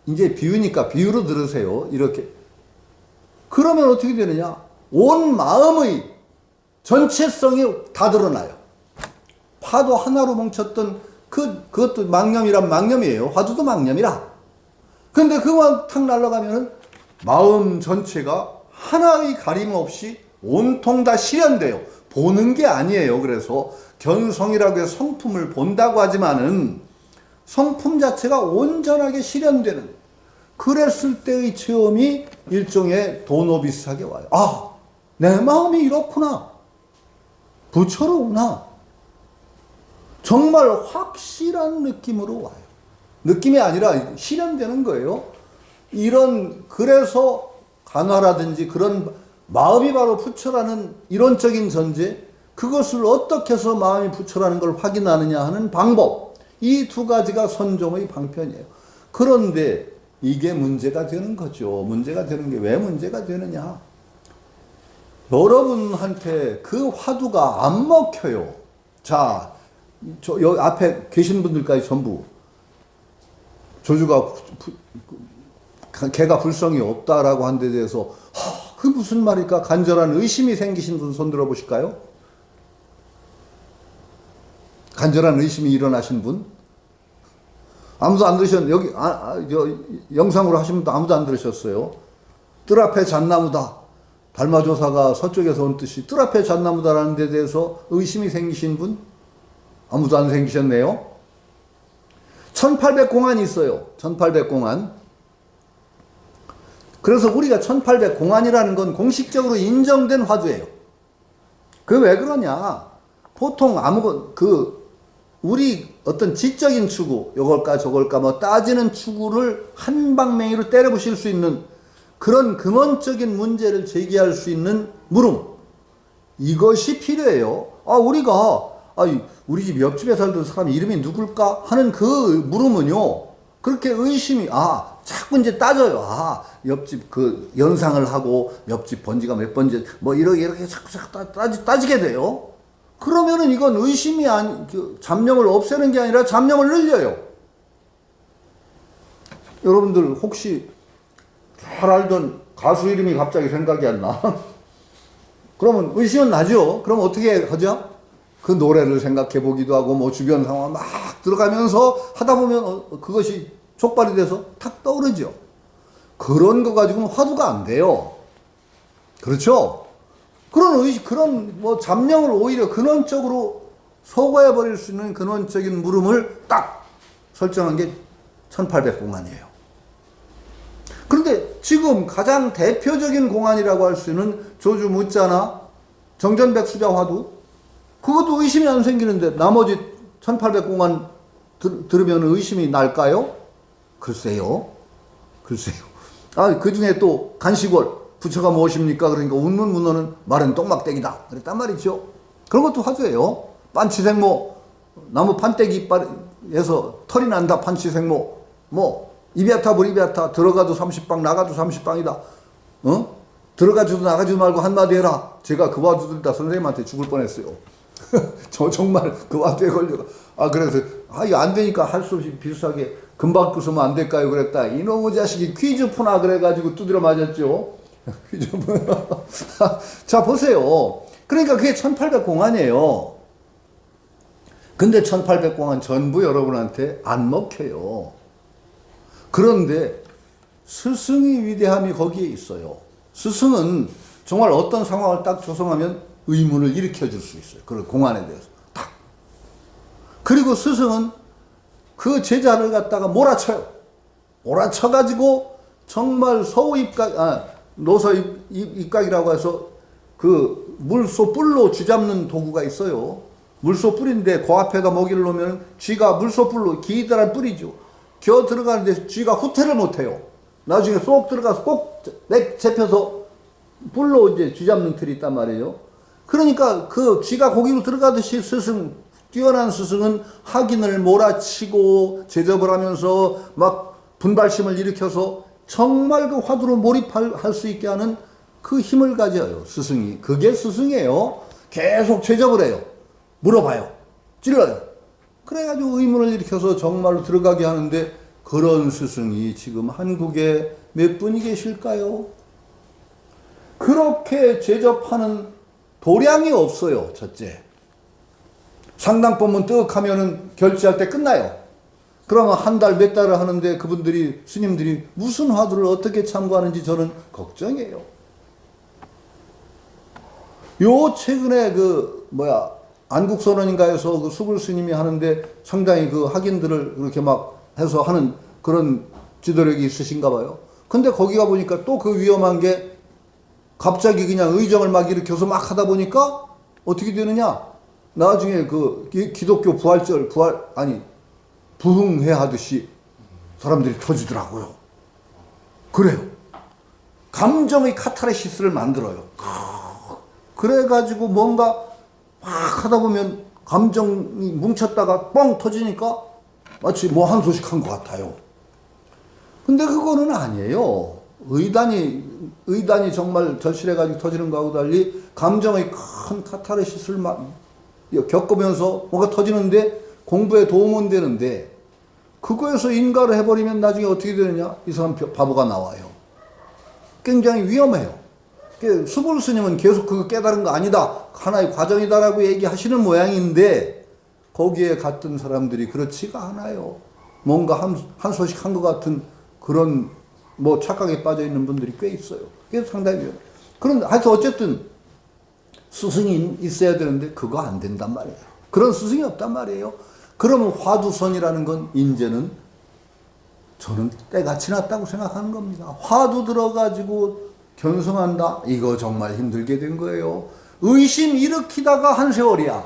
이제 비유니까 비유로 들으세요. 이렇게. 그러면 어떻게 되느냐? 온 마음의 전체성이 다 드러나요. 파도 하나로 뭉쳤던 그것도 망념이란 망념이에요. 화두도 망념이라. 근데 그만 탁 날아가면은 마음 전체가 하나의 가림 없이 온통 다 실현돼요. 보는 게 아니에요. 그래서 견성이라고 해서 성품을 본다고 하지만은 성품 자체가 온전하게 실현되는 그랬을 때의 체험이 일종의 도노 비슷하게 와요. 내 마음이 이렇구나. 부처로구나. 정말 확실한 느낌으로 와요. 느낌이 아니라 실현되는 거예요. 그래서 간화라든지 그런 마음이 바로 부처라는 이론적인 전제, 그것을 어떻게 해서 마음이 부처라는 걸 확인하느냐 하는 방법, 이 두 가지가 선종의 방편이에요. 그런데 이게 문제가 되는 거죠. 문제가 되는 게 왜 문제가 되느냐? 여러분한테 그 화두가 안 먹혀요. 자, 여기 앞에 계신 분들까지 전부 조주가 개가 불성이 없다라고 한 데 대해서 그 무슨 말일까 간절한 의심이 생기신 분 손 들어 보실까요? 간절한 의심이 일어나신 분? 아무도 안 들으셨는데 여기 영상으로 하신 분도 아무도 안 들으셨어요. 뜰 앞에 잣나무다. 달마조사가 서쪽에서 온 뜻이 뜰 앞에 잣나무다라는 데 대해서 의심이 생기신 분? 아무도 안 생기셨네요. 1800공안이 있어요. 1800공안. 그래서 우리가 1800공안이라는 건 공식적으로 인정된 화두예요. 그게 왜 그러냐? 보통 우리 어떤 지적인 추구, 요걸까 저걸까 뭐 따지는 추구를 한 방맹이로 때려부실 수 있는 그런 근원적인 문제를 제기할 수 있는 물음, 이것이 필요해요. 우리 집 옆집에 살던 사람 이름이 누굴까 하는 그 물음은요, 그렇게 의심이, 자꾸 이제 따져요. 옆집 그 연상을 하고 옆집 번지가 몇 번지 뭐 이렇게 자꾸 따지게 돼요. 그러면은 이건 의심이 잡념을 없애는 게 아니라 잡념을 늘려요. 여러분들 혹시 잘 알던 가수 이름이 갑자기 생각이 안 나? 그러면 의심은 나죠? 그럼 어떻게 하죠? 그 노래를 생각해 보기도 하고 뭐 주변 상황 막 들어가면서 하다 보면 그것이 촉발이 돼서 탁 떠오르죠. 그런 거 가지고는 화두가 안 돼요. 그렇죠? 그런 뭐 잡념을 오히려 근원적으로 소거해 버릴 수 있는 근원적인 물음을 딱 설정한 게 1800공안이에요. 그런데 지금 가장 대표적인 공안이라고 할 수 있는 조주 묻자나 정전백수자 화두, 그것도 의심이 안 생기는데 나머지 1800공안 들으면 의심이 날까요? 글쎄요. 그 중에 또 간식월, 부처가 무엇입니까? 그러니까 웃는 문어는 말은 똥막대기다. 그랬단 말이죠. 그런 것도 화두예요. 판치생모, 나무 판때기 이빨에서 털이 난다. 판치생모. 이비아타 불이비아타, 들어가도 30방 나가도 30방이다. 들어가지도 나가지도 말고 한마디 해라. 제가 그 화두 들다 선생님한테 죽을 뻔했어요. 정말 그 화두에 걸려가. 그래서 이거 안 되니까 할 수 없이 비슷하게 금방 부수면 안 될까요? 그랬다. 이놈의 자식이 퀴즈 푸나 그래가지고 두드려 맞았죠. 퀴즈 푸나. 자, 보세요. 그러니까 그게 1800공안이에요. 근데 1800공안 전부 여러분한테 안 먹혀요. 그런데 스승의 위대함이 거기에 있어요. 스승은 정말 어떤 상황을 딱 조성하면 의문을 일으켜 줄 수 있어요. 그 공안에 대해서 딱. 그리고 스승은 그 제자를 갖다가 몰아쳐요. 몰아쳐가지고 정말 노서 입각이라고 해서 그 물소 뿔로 쥐잡는 도구가 있어요. 물소 뿔인데 그 앞에다 먹이를 놓으면 쥐가 물소 뿔로 기다란 뿔이죠. 겨 들어가는데 쥐가 후퇴를 못해요. 나중에 쏙 들어가서 꼭 잡혀서 뿔로 이제 쥐잡는 틀이 있단 말이에요. 그러니까 그 쥐가 거기로 들어가듯이 뛰어난 스승은 학인을 몰아치고 제접을 하면서 막 분발심을 일으켜서 정말 그 화두로 몰입할 수 있게 하는 그 힘을 가져요. 스승이. 그게 스승이에요. 계속 제접을 해요. 물어봐요. 찔러요. 그래가지고 의문을 일으켜서 정말로 들어가게 하는데, 그런 스승이 지금 한국에 몇 분이 계실까요? 그렇게 제접하는 도량이 없어요. 첫째. 상당법문 뜩 하면은 결제할 때 끝나요. 그러면 한 달, 몇 달을 하는데 그분들이, 스님들이 무슨 화두를 어떻게 참고하는지 저는 걱정이에요. 최근에 안국선언인가에서 그 수불 스님이 하는데 상당히 그 학인들을 그렇게 막 해서 하는 그런 지도력이 있으신가 봐요. 근데 거기 가 보니까 또 그 위험한 게 갑자기 그냥 의정을 막 일으켜서 막 하다 보니까 어떻게 되느냐? 나중에 그 기독교 부흥회 하듯이 사람들이 터지더라고요. 그래요. 감정의 카타르시스를 만들어요. 그래가지고 뭔가 막 하다 보면 감정이 뭉쳤다가 뻥 터지니까 마치 뭐 한 소식 한 것 같아요. 근데 그거는 아니에요. 의단이 정말 절실해가지고 터지는 거하고 달리 감정의 큰 카타르시스를 겪으면서 뭐가 터지는데 공부에 도움은 되는데, 그거에서 인가를 해버리면 나중에 어떻게 되느냐? 이 사람 바보가 나와요. 굉장히 위험해요. 수불 스님은 계속 그거 깨달은 거 아니다, 하나의 과정이다라고 얘기하시는 모양인데, 거기에 갔던 사람들이 그렇지가 않아요. 뭔가 한 소식 한 것 같은 그런 착각에 빠져 있는 분들이 꽤 있어요. 그게 상당히 위험해요. 그런데 하여튼 어쨌든 스승이 있어야 되는데 그거 안 된단 말이에요. 그런 스승이 없단 말이에요. 그러면 화두선이라는 건 이제는 저는 때가 지났다고 생각하는 겁니다. 화두 들어가지고 견성한다? 이거 정말 힘들게 된 거예요. 의심 일으키다가 한 세월이야.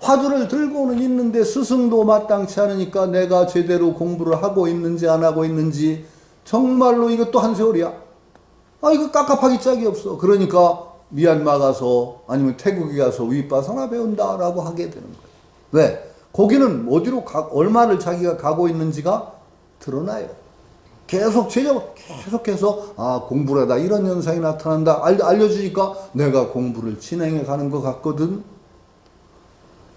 화두를 들고는 있는데 스승도 마땅치 않으니까 내가 제대로 공부를 하고 있는지 안 하고 있는지 정말로 이것도 한 세월이야. 아, 이거 깝깝하기 짝이 없어. 그러니까 미얀마 가서 아니면 태국에 가서 위빠사나 배운다라고 하게 되는 거예요. 왜? 거기는 어디로 얼마를 자기가 가고 있는지가 드러나요. 계속해서 공부를 하다 이런 현상이 나타난다. 알려주니까 내가 공부를 진행해 가는 것 같거든.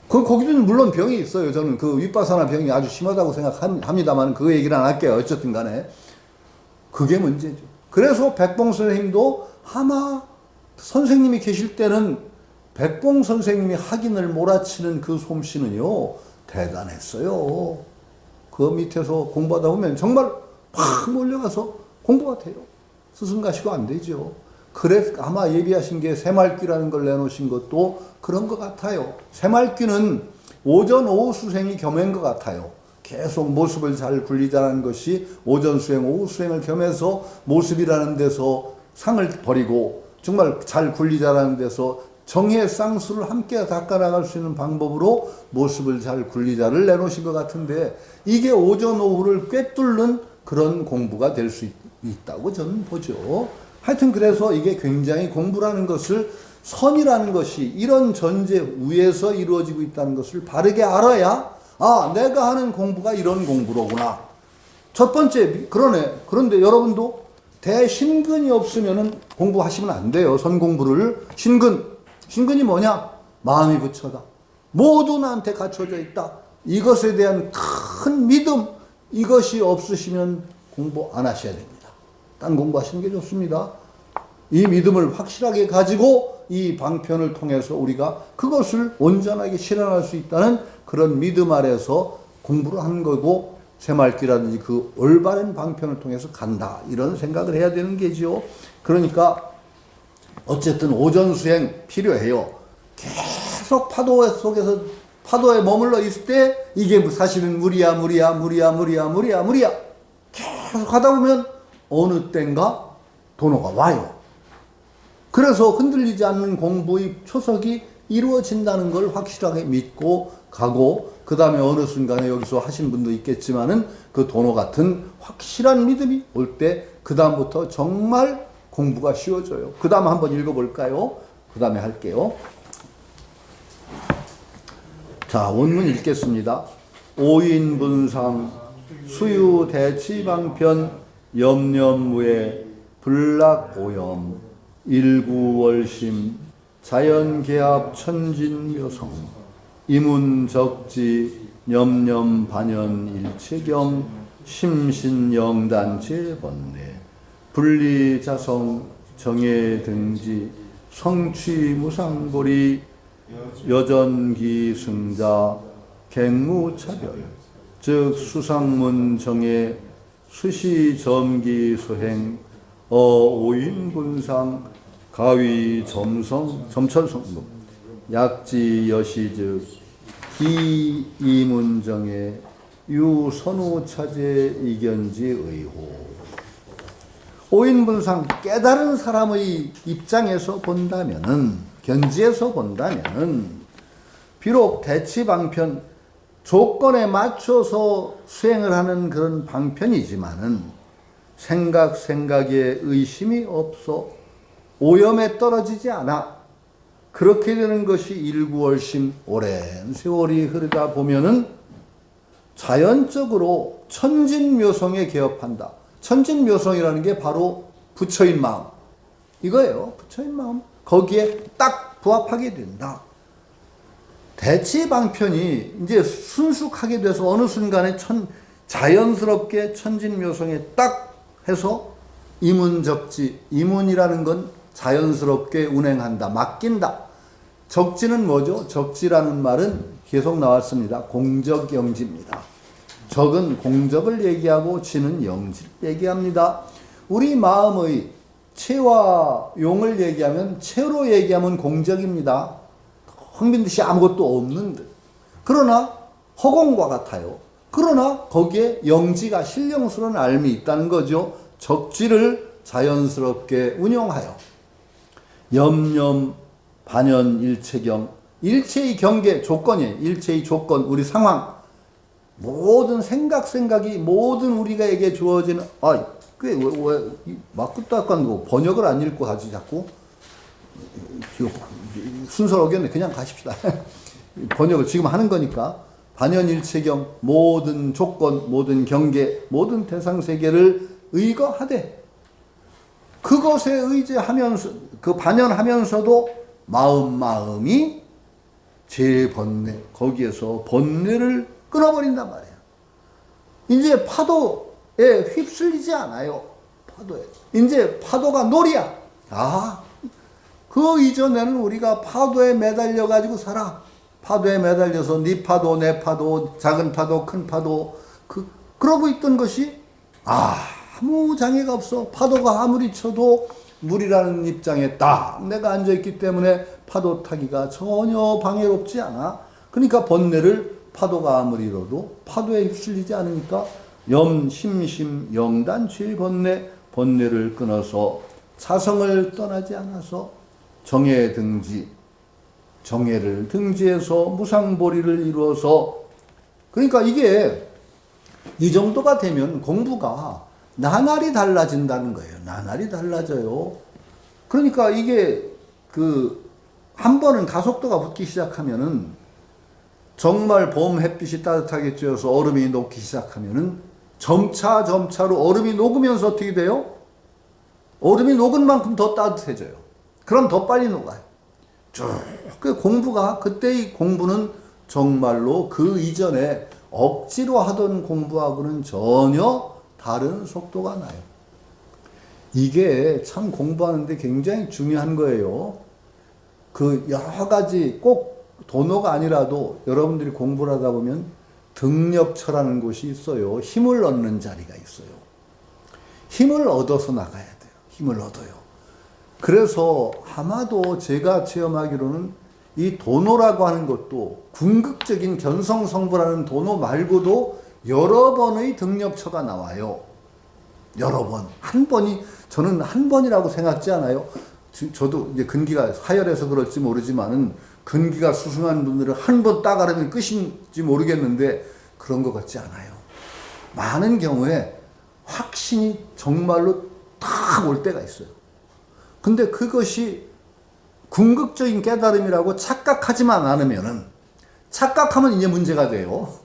거기도 물론 병이 있어요. 저는 그 윗바사나 병이 아주 심하다고 생각합니다만 그 얘기는 안 할게요. 어쨌든 간에. 그게 문제죠. 그래서 백봉 선생님도 아마 선생님이 계실 때는 백봉 선생님이 학인을 몰아치는 그 솜씨는요, 대단했어요. 그 밑에서 공부하다 보면 정말 팍 몰려가서 공부가 돼요. 스승 가시고 안 되죠. 그래서 아마 예비하신 게 새말귀라는 걸 내놓으신 것도 그런 것 같아요. 새말귀는 오전, 오후 수행이 겸한 것 같아요. 계속 모습을 잘 굴리자는 것이 오전 수행, 오후 수행을 겸해서 모습이라는 데서 상을 버리고 정말 잘 굴리자라는 데서 정의 쌍수를 함께 닦아나갈 수 있는 방법으로 모습을 잘 굴리자를 내놓으신 것 같은데 이게 오전, 오후를 꿰뚫는 그런 공부가 될 수 있다고 저는 보죠. 하여튼 그래서 이게 굉장히 공부라는 것을 선이라는 것이 이런 전제 위에서 이루어지고 있다는 것을 바르게 알아야 내가 하는 공부가 이런 공부로구나. 첫 번째 그런데 여러분도 대신근이 없으면 공부하시면 안 돼요. 선공부를. 신근이 뭐냐? 마음이 부처다. 모두 나한테 갖춰져 있다. 이것에 대한 큰 믿음, 이것이 없으시면 공부 안 하셔야 됩니다. 딴 공부하시는 게 좋습니다. 이 믿음을 확실하게 가지고 이 방편을 통해서 우리가 그것을 온전하게 실현할 수 있다는 그런 믿음 아래서 공부를 하는 거고 새말귀라든지 그 올바른 방편을 통해서 간다. 이런 생각을 해야 되는 게지요. 그러니까 어쨌든 오전 수행 필요해요. 계속 파도 속에서 파도에 머물러 있을 때 이게 사실은 무리야. 계속 하다 보면 어느 땐가 도노가 와요. 그래서 흔들리지 않는 공부의 초석이 이루어진다는 걸 확실하게 믿고 가고 그 다음에 어느 순간에 여기서 하신 분도 있겠지만은 그 도노 같은 확실한 믿음이 올 때 그 다음부터 정말 공부가 쉬워져요. 그 다음 한번 읽어볼까요? 그 다음에 할게요. 자, 원문 읽겠습니다. 오인분상 수유대치방편 염념무에 불락오염 일구월심 자연계합 천진묘성 이문적지 염념반연일체경 심신영단제번뇌 분리자성 정예등지 성취무상보리 여전기승자 갱무차별 즉 수상문정예 수시점기수행 어오인분상 가위점천성금 약지여시즉 기이문정예 유선우차제 이견지의호 오인분상 깨달은 사람의 입장에서 본다면은 견지에서 본다면은 비록 대치방편 조건에 맞춰서 수행을 하는 그런 방편이지만은 생각에 의심이 없어 오염에 떨어지지 않아 그렇게 되는 것이 일구월심 오랜 세월이 흐르다 보면은 자연적으로 천진묘성에 개업한다. 천진묘성이라는 게 바로 부처인 마음 이거예요. 부처인 마음 거기에 딱 부합하게 된다. 대치방편이 이제 순숙하게 돼서 어느 순간에 자연스럽게 천진묘성에 딱 해서 이문적지 이문이라는 건 자연스럽게 운행한다. 맡긴다. 적지는 뭐죠? 적지라는 말은 계속 나왔습니다. 공적영지입니다. 적은 공적을 얘기하고 지는 영지를 얘기합니다. 우리 마음의 체와 용을 얘기하면 체로 얘기하면 공적입니다. 황빈 듯이 아무것도 없는 듯. 그러나 허공과 같아요. 그러나 거기에 영지가 신령스러운 알미 있다는 거죠. 적지를 자연스럽게 운용하여 염념 반연 일체경 일체의 경계, 조건이에요. 일체의 조건, 우리 상황. 모든 생각이 모든 우리가에게 주어지는, 막 끝도 닦은 거 번역을 안 읽고 가지 자꾸. 순서를 어겼네. 그냥 가십시다. 번역을 지금 하는 거니까. 반연일체경, 모든 조건, 모든 경계, 모든 대상세계를 의거하되, 그것에 의지하면서, 그 반연하면서도 마음이 재번뇌, 거기에서 번뇌를 끊어버린단 말이에요. 이제 파도에 휩쓸리지 않아요. 파도에. 이제 파도가 놀이야. 그 이전에는 우리가 파도에 매달려가지고 살아. 파도에 매달려서 네 파도, 내 파도, 작은 파도, 큰 파도, 그러고 있던 것이, 아무 장애가 없어. 파도가 아무리 쳐도 물이라는 입장에 딱 내가 앉아있기 때문에 파도 타기가 전혀 방해롭지 않아. 그러니까 번뇌를 파도가 아무리 일어도 파도에 휩쓸리지 않으니까 심심 영단취의 번뇌를 끊어서 차성을 떠나지 않아서 정해를 등지해서 무상보리를 이루어서, 그러니까 이게 이 정도가 되면 공부가 나날이 달라진다는 거예요. 나날이 달라져요. 그러니까 이게 한 번은 가속도가 붙기 시작하면은, 정말 봄 햇빛이 따뜻하게 쬐어서 얼음이 녹기 시작하면은 점차로 얼음이 녹으면서 어떻게 돼요? 얼음이 녹은 만큼 더 따뜻해져요. 그럼 더 빨리 녹아요. 그 공부가, 그때의 공부는 정말로 그 이전에 억지로 하던 공부하고는 전혀 다른 속도가 나요. 이게 참 공부하는데 굉장히 중요한 거예요. 여러 가지 꼭 도노가 아니라도 여러분들이 공부를 하다 보면 등력처라는 곳이 있어요. 힘을 얻는 자리가 있어요. 힘을 얻어서 나가야 돼요. 힘을 얻어요. 그래서 아마도 제가 체험하기로는 이 도노라고 하는 것도 궁극적인 견성성불하는 도노 말고도 여러 번의 등력처가 나와요. 여러 번. 저는 한 번이라고 생각지 않아요. 저도 이제 근기가 하열해서 그럴지 모르지만은, 근기가 수승한 분들은 한 번 딱 알으면 끝인지 모르겠는데 그런 것 같지 않아요. 많은 경우에 확신이 정말로 딱 올 때가 있어요. 근데 그것이 궁극적인 깨달음이라고 착각하지만 않으면은, 착각하면 이제 문제가 돼요.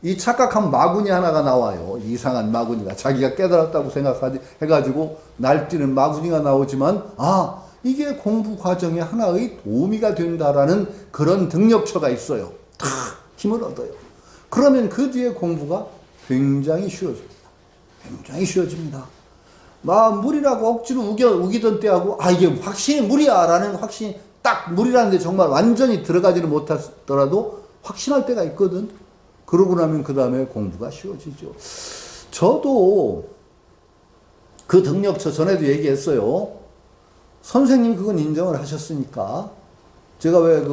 이 착각하면 마구니 하나가 나와요. 이상한 마구니가. 자기가 깨달았다고 해가지고 날뛰는 마구니가 나오지만, 이게 공부 과정에 하나의 도우미가 된다라는 그런 등력처가 있어요. 다 힘을 얻어요. 그러면 그 뒤에 공부가 굉장히 쉬워집니다. 굉장히 쉬워집니다. 물이라고 억지로 우기던 때하고, 이게 확신이 물이야 라는 확신이 딱 물이라는데 정말 완전히 들어가지는 못하더라도 확신할 때가 있거든. 그러고 나면 그 다음에 공부가 쉬워지죠. 저도 그 등력처 전에도 얘기했어요. 선생님이 그건 인정을 하셨으니까, 제가 왜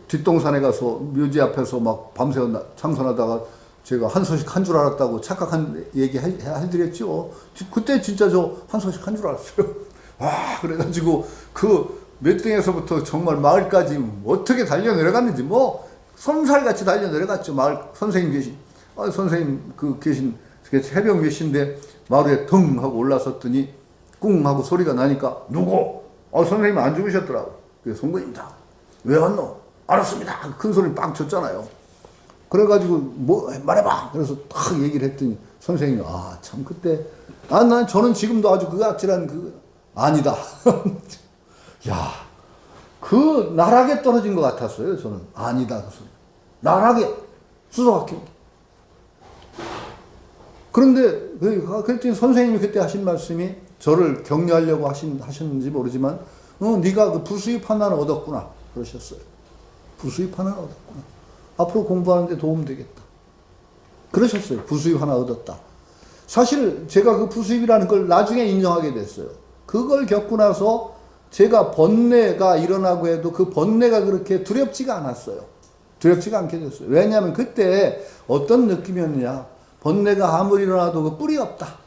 뒷동산에 가서 묘지 앞에서 막 밤새 참선하다가 제가 한 소식 한 줄 알았다고 착각한 얘기 해드렸죠. 그때 진짜 저 한 소식 한 줄 알았어요. 그래가지고 몇 등에서부터 정말 마을까지 어떻게 달려 내려갔는지, 솜살같이 달려 내려갔죠. 마을 선생님 선생님 계신 새벽 몇 시인데 마루에 腾하고 올라섰더니 꿍 하고 소리가 나니까, 누구? 선생님 안 죽으셨더라고. 그게 송근입니다. 왜 왔노? 알았습니다. 큰 소리 빵 쳤잖아요. 그래가지고 말해봐. 그래서 딱 얘기를 했더니 선생님이 참 그때 저는 지금도 아주 그 아찔한 아니다. 야, 나락에 떨어진 것 같았어요. 저는 아니다. 그 소리. 나락에 수소학교. 그런데 그랬더니 선생님이 그때 하신 말씀이, 저를 격려하려고 하셨는지 모르지만, 네가 부수입 하나는 얻었구나 그러셨어요. 부수입 하나는 얻었구나. 앞으로 공부하는데 도움 되겠다. 그러셨어요. 부수입 하나 얻었다. 사실 제가 그 부수입이라는 걸 나중에 인정하게 됐어요. 그걸 겪고 나서 제가 번뇌가 일어나고 해도 그 번뇌가 그렇게 두렵지가 않았어요. 두렵지가 않게 됐어요. 왜냐하면 그때 어떤 느낌이었느냐. 번뇌가 아무리 일어나도 그 뿔이 없다.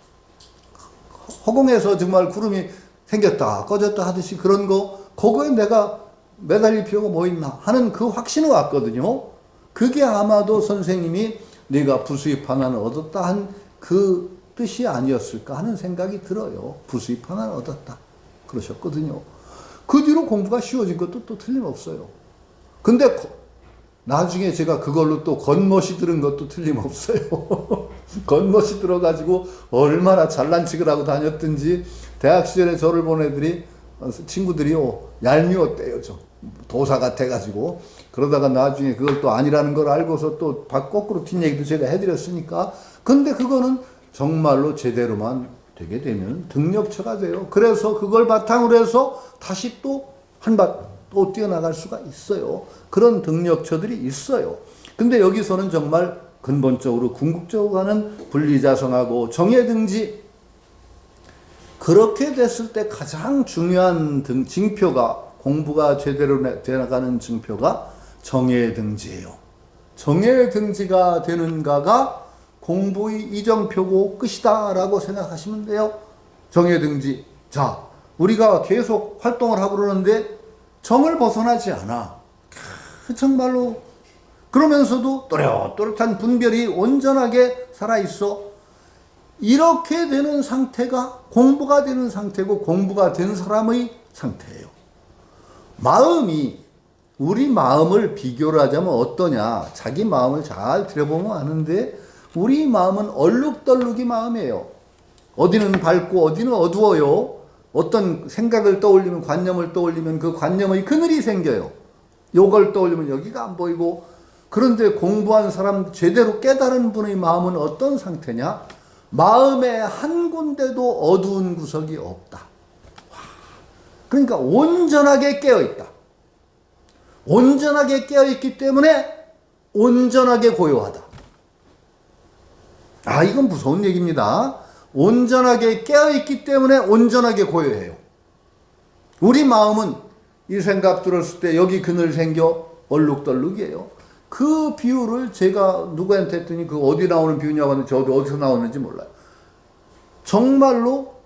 허공에서 정말 구름이 생겼다 꺼졌다 하듯이 그런 거, 그거에 내가 매달릴 필요가 뭐 있나 하는 그 확신이 왔거든요. 그게 아마도 선생님이 네가 부수입 하나는 얻었다 한 그 뜻이 아니었을까 하는 생각이 들어요. 부수입 하나는 얻었다 그러셨거든요. 그 뒤로 공부가 쉬워진 것도 또 틀림없어요. 근데 나중에 제가 그걸로 또 겉멋이 들은 것도 틀림없어요. 겉멋이 들어가지고 얼마나 잘난 척을 하고 다녔든지 대학 시절에 저를 본 애들이 친구들이요 얄미웠대요. 좀 도사 같아가지고 그러다가 나중에 그걸 또 아니라는 걸 알고서 또 거꾸로 뒷얘기도 제가 해드렸으니까 근데 그거는 정말로 제대로만 되게 되면 등력처가 돼요. 그래서 그걸 바탕으로 해서 다시 또 또 뛰어나갈 수가 있어요. 그런 등력처들이 있어요. 근데 여기서는 정말 근본적으로 궁극적으로 가는 분리자성하고 정예등지 그렇게 됐을 때 가장 중요한 징표가 공부가 제대로 되어가는 징표가 정예등지예요. 정예등지가 되는가가 공부의 이정표고 끝이다 라고 생각하시면 돼요. 정예등지. 자, 우리가 계속 활동을 하고 그러는데 정을 벗어나지 않아. 정말로 그러면서도 또렷또렷한 분별이 온전하게 살아있어. 이렇게 되는 상태가 공부가 되는 상태고 공부가 된 사람의 상태예요. 우리 마음을 비교를 하자면 어떠냐. 자기 마음을 잘 들여보면 아는데 우리 마음은 얼룩덜룩이 마음이에요. 어디는 밝고 어디는 어두워요. 어떤 생각을 떠올리면 관념을 떠올리면 그 관념의 그늘이 생겨요. 요걸 떠올리면 여기가 안 보이고 그런데 공부한 사람 제대로 깨달은 분의 마음은 어떤 상태냐? 마음에 한 군데도 어두운 구석이 없다. 그러니까 온전하게 깨어있다. 온전하게 깨어있기 때문에 온전하게 고요하다. 이건 무서운 얘기입니다. 온전하게 깨어있기 때문에 온전하게 고요해요. 우리 마음은 이 생각 들었을 때 여기 그늘 생겨 얼룩덜룩이에요. 그 비유를 제가 누구한테 했더니 그 어디 나오는 비유냐고 하는데 저도 어디서 나오는지 몰라요. 정말로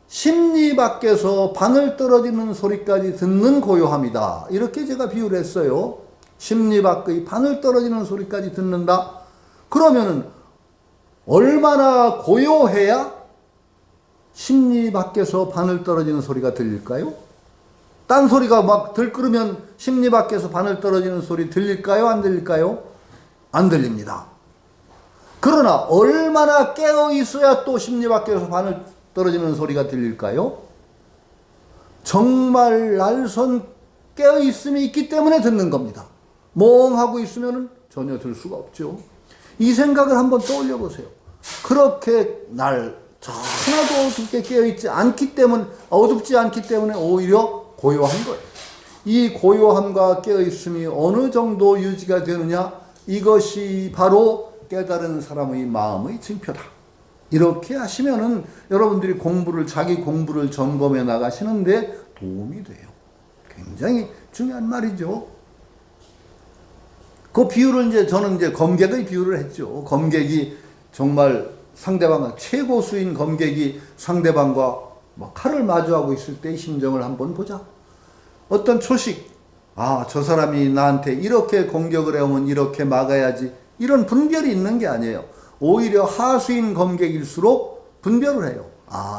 심리 밖에서 바늘 떨어지는 소리까지 듣는 고요함이다. 이렇게 제가 비유를 했어요. 심리 밖의 바늘 떨어지는 소리까지 듣는다. 그러면은 얼마나 고요해야 심리 밖에서 바늘 떨어지는 소리가 들릴까요? 딴 소리가 막 들끓으면 심리 밖에서 바늘 떨어지는 소리 들릴까요? 안 들릴까요? 안 들립니다. 그러나 얼마나 깨어 있어야 또 심리 밖에서 바늘 떨어지는 소리가 들릴까요? 정말 날선 깨어 있음이 있기 때문에 듣는 겁니다. 멍하고 있으면 전혀 들 수가 없죠. 이 생각을 한번 떠올려 보세요. 그렇게 하나도 어둡게 깨어있지 않기 때문에, 어둡지 않기 때문에 오히려 고요한 거예요. 이 고요함과 깨어있음이 어느 정도 유지가 되느냐, 이것이 바로 깨달은 사람의 마음의 징표다. 이렇게 하시면은 여러분들이 자기 공부를 점검해 나가시는데 도움이 돼요. 굉장히 중요한 말이죠. 그 비유를 저는 검객의 비유를 했죠. 검객이 정말 최고 수인 검객이 상대방과 칼을 마주하고 있을 때의 심정을 한번 보자. 어떤 초식, 저 사람이 나한테 이렇게 공격을 해오면 이렇게 막아야지. 이런 분별이 있는 게 아니에요. 오히려 하수인 검객일수록 분별을 해요.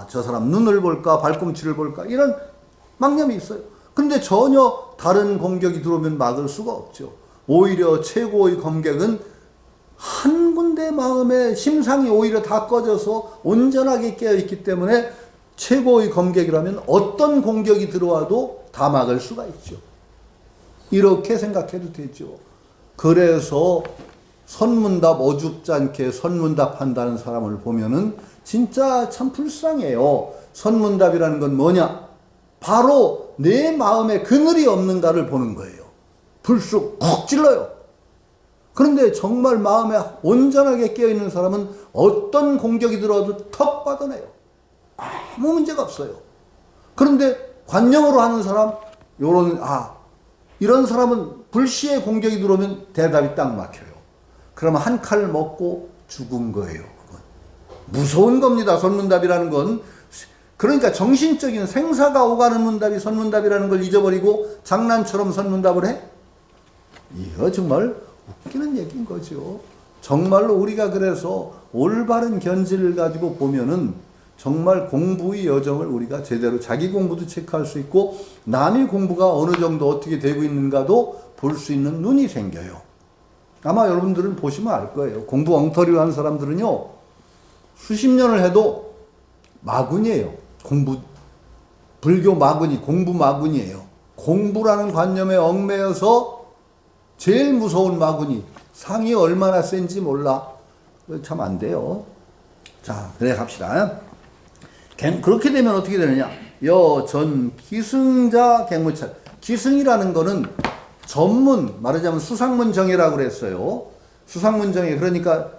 저 사람 눈을 볼까, 발꿈치를 볼까, 이런 망념이 있어요. 근데 전혀 다른 공격이 들어오면 막을 수가 없죠. 오히려 최고의 검객은 한 군데 마음의 심상이 오히려 다 꺼져서 온전하게 깨어있기 때문에 최고의 검객이라면 어떤 공격이 들어와도 다 막을 수가 있죠. 이렇게 생각해도 되죠. 그래서 선문답 어줍지 않게 선문답 한다는 사람을 보면은 진짜 참 불쌍해요. 선문답이라는 건 뭐냐? 바로 내 마음에 그늘이 없는가를 보는 거예요. 불쑥 콕 찔러요. 그런데 정말 마음에 온전하게 깨어있는 사람은 어떤 공격이 들어와도 턱 받아내요. 아무 문제가 없어요. 그런데 관념으로 하는 사람, 이런 사람은 불시에 공격이 들어오면 대답이 딱 막혀요. 그러면 한 칼 먹고 죽은 거예요. 그건. 무서운 겁니다. 선문답이라는 건 그러니까 정신적인 생사가 오가는 문답이 선문답이라는 걸 잊어버리고 장난처럼 선문답을 해? 이거 정말 웃기는 얘기인 거죠. 정말로 우리가 그래서 올바른 견지를 가지고 보면은 정말 공부의 여정을 우리가 제대로 자기 공부도 체크할 수 있고 남의 공부가 어느 정도 어떻게 되고 있는가도 볼 수 있는 눈이 생겨요. 아마 여러분들은 보시면 알 거예요. 공부 엉터리로 하는 사람들은요, 수십 년을 해도 마군이에요. 불교 마군이, 공부 마군이에요. 공부라는 관념에 얽매여서 제일 무서운 마군이 상이 얼마나 센지 몰라. 참 안 돼요. 자, 그래 갑시다. 그렇게 되면 어떻게 되느냐? 여전 기승자 갱무찰. 기승이라는 거는 전문, 말하자면 수상문정예라고 그랬어요. 수상문정예. 그러니까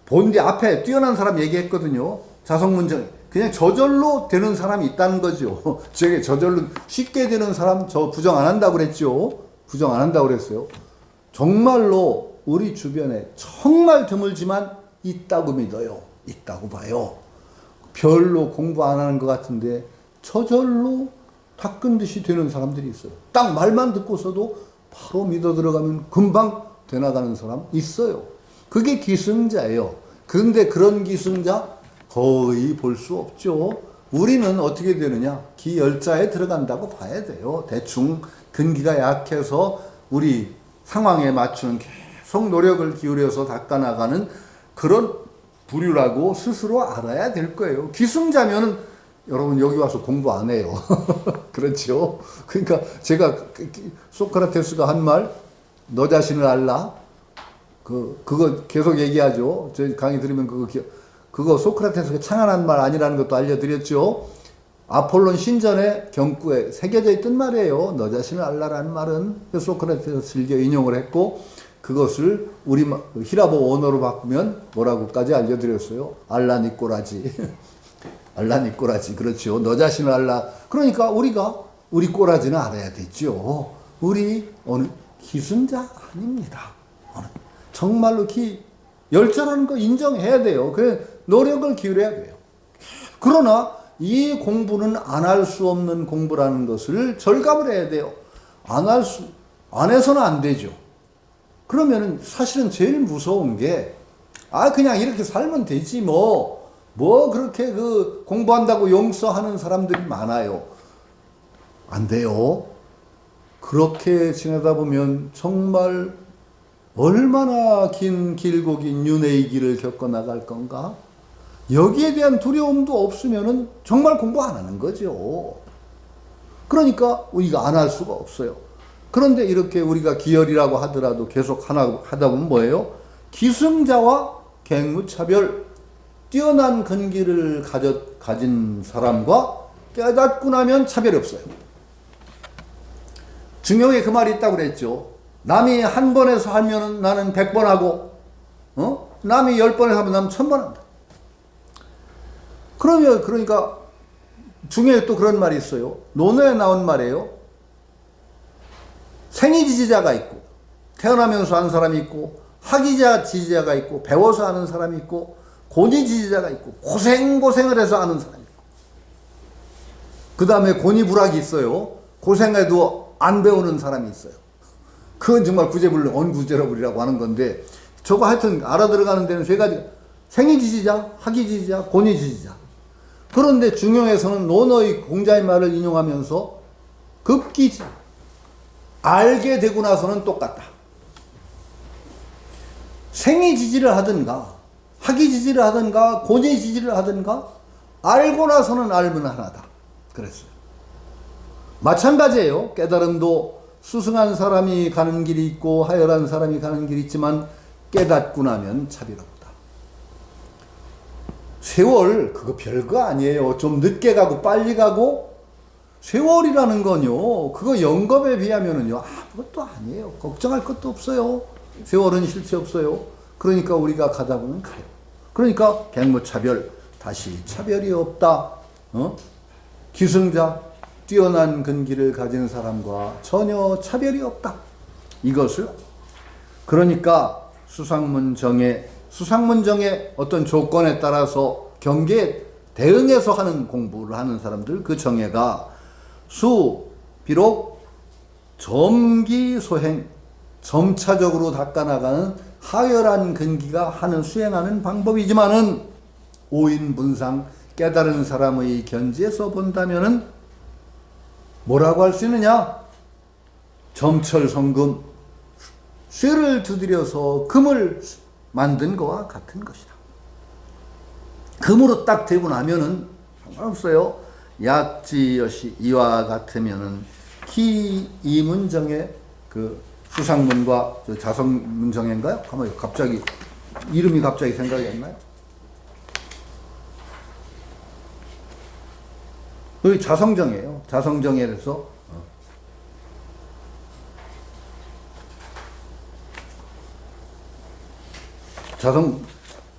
본디 앞에 뛰어난 사람 얘기했거든요. 자성문정예. 그냥 저절로 되는 사람이 있다는 거죠. 저게 저절로 쉽게 되는 사람 저 부정 안 한다고 그랬죠. 부정 안 한다고 그랬어요. 정말로 우리 주변에 정말 드물지만 있다고 믿어요. 있다고 봐요. 별로 공부 안 하는 것 같은데 저절로 닦은 듯이 되는 사람들이 있어요. 딱 말만 듣고서도 바로 믿어 들어가면 금방 되나가는 사람 있어요. 그게 기승자예요. 그런데 그런 기승자 거의 볼 수 없죠. 우리는 어떻게 되느냐? 기열자에 들어간다고 봐야 돼요. 대충 근기가 약해서 우리 상황에 맞추는 계속 노력을 기울여서 닦아나가는 그런 부류라고 스스로 알아야 될 거예요. 기승자면은 여러분 여기 와서 공부 안 해요. 그렇죠? 그러니까 제가 소크라테스가 한 말, 너 자신을 알라. 그거 계속 얘기하죠. 저희 강의 들으면 그거 소크라테스가 창안한 말 아니라는 것도 알려드렸죠. 아폴론 신전의 경구에 새겨져 있던 말이에요. 너 자신을 알라라는 말은 소크라테스가 즐겨 인용을 했고 그것을 우리 히라보 언어로 바꾸면 뭐라고까지 알려드렸어요. 알라 니꼬라지. 알라 니꼬라지. 그렇죠. 너 자신을 알라. 그러니까 우리 꼬라지는 알아야 되죠. 우리 어느 기승자 아닙니다. 정말로 열자라는 거 인정해야 돼요. 그래 노력을 기울여야 돼요. 그러나 이 공부는 안 할 수 없는 공부라는 것을 절감을 해야 돼요. 안 해서는 안 되죠. 그러면은 사실은 제일 무서운 게, 그냥 이렇게 살면 되지 뭐 그렇게 공부한다고 용서하는 사람들이 많아요. 안 돼요. 그렇게 지내다 보면 정말 얼마나 길고 긴 윤회의 길을 겪어 나갈 건가? 여기에 대한 두려움도 없으면은 정말 공부 안 하는 거죠. 그러니까 우리가 안 할 수가 없어요. 그런데 이렇게 우리가 기열이라고 하더라도 계속 하다 보면 뭐예요? 기승자와 갱무차별, 뛰어난 근기를 가진 사람과 깨닫고 나면 차별이 없어요. 중용에 그 말이 있다고 그랬죠. 남이 한 번에서 하면 나는 100번 하고, 남이 10번에서 하면 나는 1000번 한다. 그러니까 중에 또 그런 말이 있어요. 논어에 나온 말이에요. 생이지지자가 있고, 태어나면서 하는 사람이 있고, 학이지지자가 있고, 배워서 하는 사람이 있고, 고니지지자가 있고, 고생을 해서 하는 사람이 있고. 그 다음에 고니불학이 있어요. 고생해도 안 배우는 사람이 있어요. 그건 정말 구제불능, 언구제러불이라고 하는 건데, 저거 하여튼 알아들어가는 데는 세 가지. 생이지지자, 학이지지자, 고니지지자. 그런데 중용에서는 논어의 공자의 말을 인용하면서 급기 알게 되고 나서는 똑같다. 생이지지를 하든가 학이지지를 하든가 고니지지를 하든가 알고 나서는 알면 하나다. 그랬어요. 마찬가지예요. 깨달음도 수승한 사람이 가는 길이 있고 하열한 사람이 가는 길이 있지만 깨닫고 나면 차별 없다. 세월 그거 별거 아니에요. 좀 늦게 가고 빨리 가고 세월이라는 건요. 그거 영겁에 비하면은요 아무것도 아니에요. 걱정할 것도 없어요. 세월은 실체 없어요. 그러니까 우리가 가다 보면 가요. 그러니까 갱무차별, 다시 차별이 없다. 기승자, 뛰어난 근기를 가진 사람과 전혀 차별이 없다. 이것을 수상문정의 어떤 조건에 따라서 경계에 대응해서 하는 공부를 하는 사람들, 그 정예가 비록 점기소행, 점차적으로 닦아나가는 하열한 근기가 하는 수행하는 방법이지만은 오인분상 깨달은 사람의 견지에서 본다면은 뭐라고 할 수 있느냐? 점철성금, 쇠를 두드려서 금을 만든 거와 같은 것이다. 금으로 딱 되고 나면은 상관없어요. 약지여시 이와 같으면은 이문정의 그 수상문과 자성문정인가요? 가만히 갑자기 이름이 갑자기 생각이 안 나요? 그 자성정이에요. 자성정에서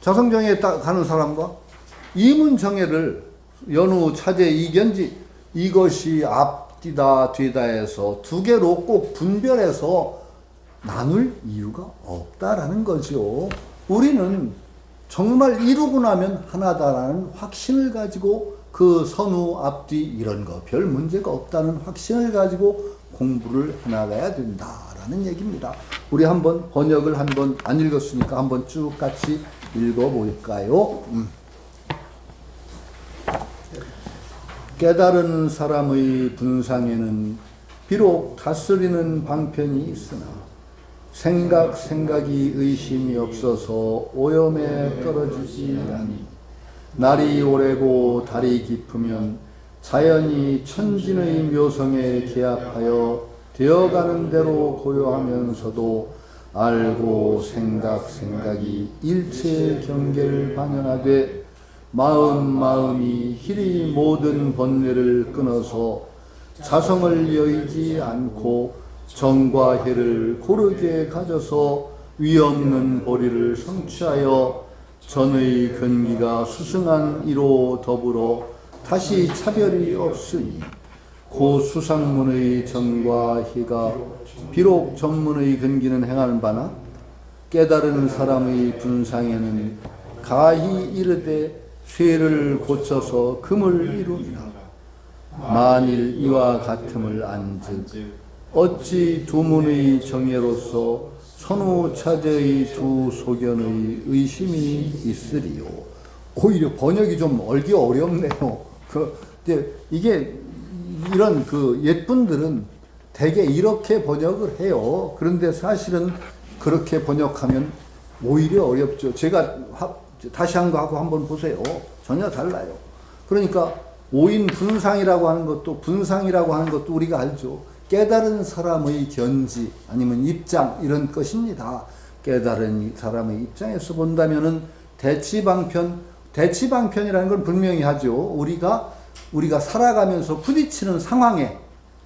자성정에 딱 가는 사람과 이문정예를 연후 차제 이견지 이것이 앞뒤다 뒤다 해서 두 개로 꼭 분별해서 나눌 이유가 없다라는 거죠. 우리는 정말 이루고 나면 하나다라는 확신을 가지고 그 선후 앞뒤 이런 거 별 문제가 없다는 확신을 가지고 공부를 해나가야 된다라는 얘기입니다. 우리 한번 번역을 한번 안 읽었으니까 한번 쭉 같이 읽어볼까요? 깨달은 사람의 분상에는 비록 다스리는 방편이 있으나 생각이 의심이 없어서 오염에 떨어지지 아니 날이 오래고 달이 깊으면 자연이 천진의 묘성에 기합하여 되어가는 대로 고요하면서도 알고 생각이 일체 경계를 반영하되 마음이 희리 모든 번뇌를 끊어서 자성을 여의지 않고 정과 해를 고르게 가져서 위없는 보리를 성취하여 전의 근기가 수승한 이로 더불어 다시 차별이 없으니 고 수상문의 정과 희가 비록 전문의 근기는 행하는 바나 깨달은 사람의 분상에는 가히 이르되 쇠를 고쳐서 금을 이루니라. 만일 이와 같음을 안즉 어찌 두 문의 정예로서 선후 차제의 두 소견의 의심이 있으리요. 오히려 번역이 좀 얼기 어렵네요. 이게 이런 그 옛분들은 대개 이렇게 번역을 해요. 그런데 사실은 그렇게 번역하면 오히려 어렵죠. 제가 다시 한 거하고 한번 보세요. 전혀 달라요. 그러니까 오인 분상이라고 하는 것도 우리가 알죠. 깨달은 사람의 견지 아니면 입장 이런 것입니다. 깨달은 사람의 입장에서 본다면은 대치방편이라는 건 분명히 하죠. 우리가 살아가면서 부딪히는 상황에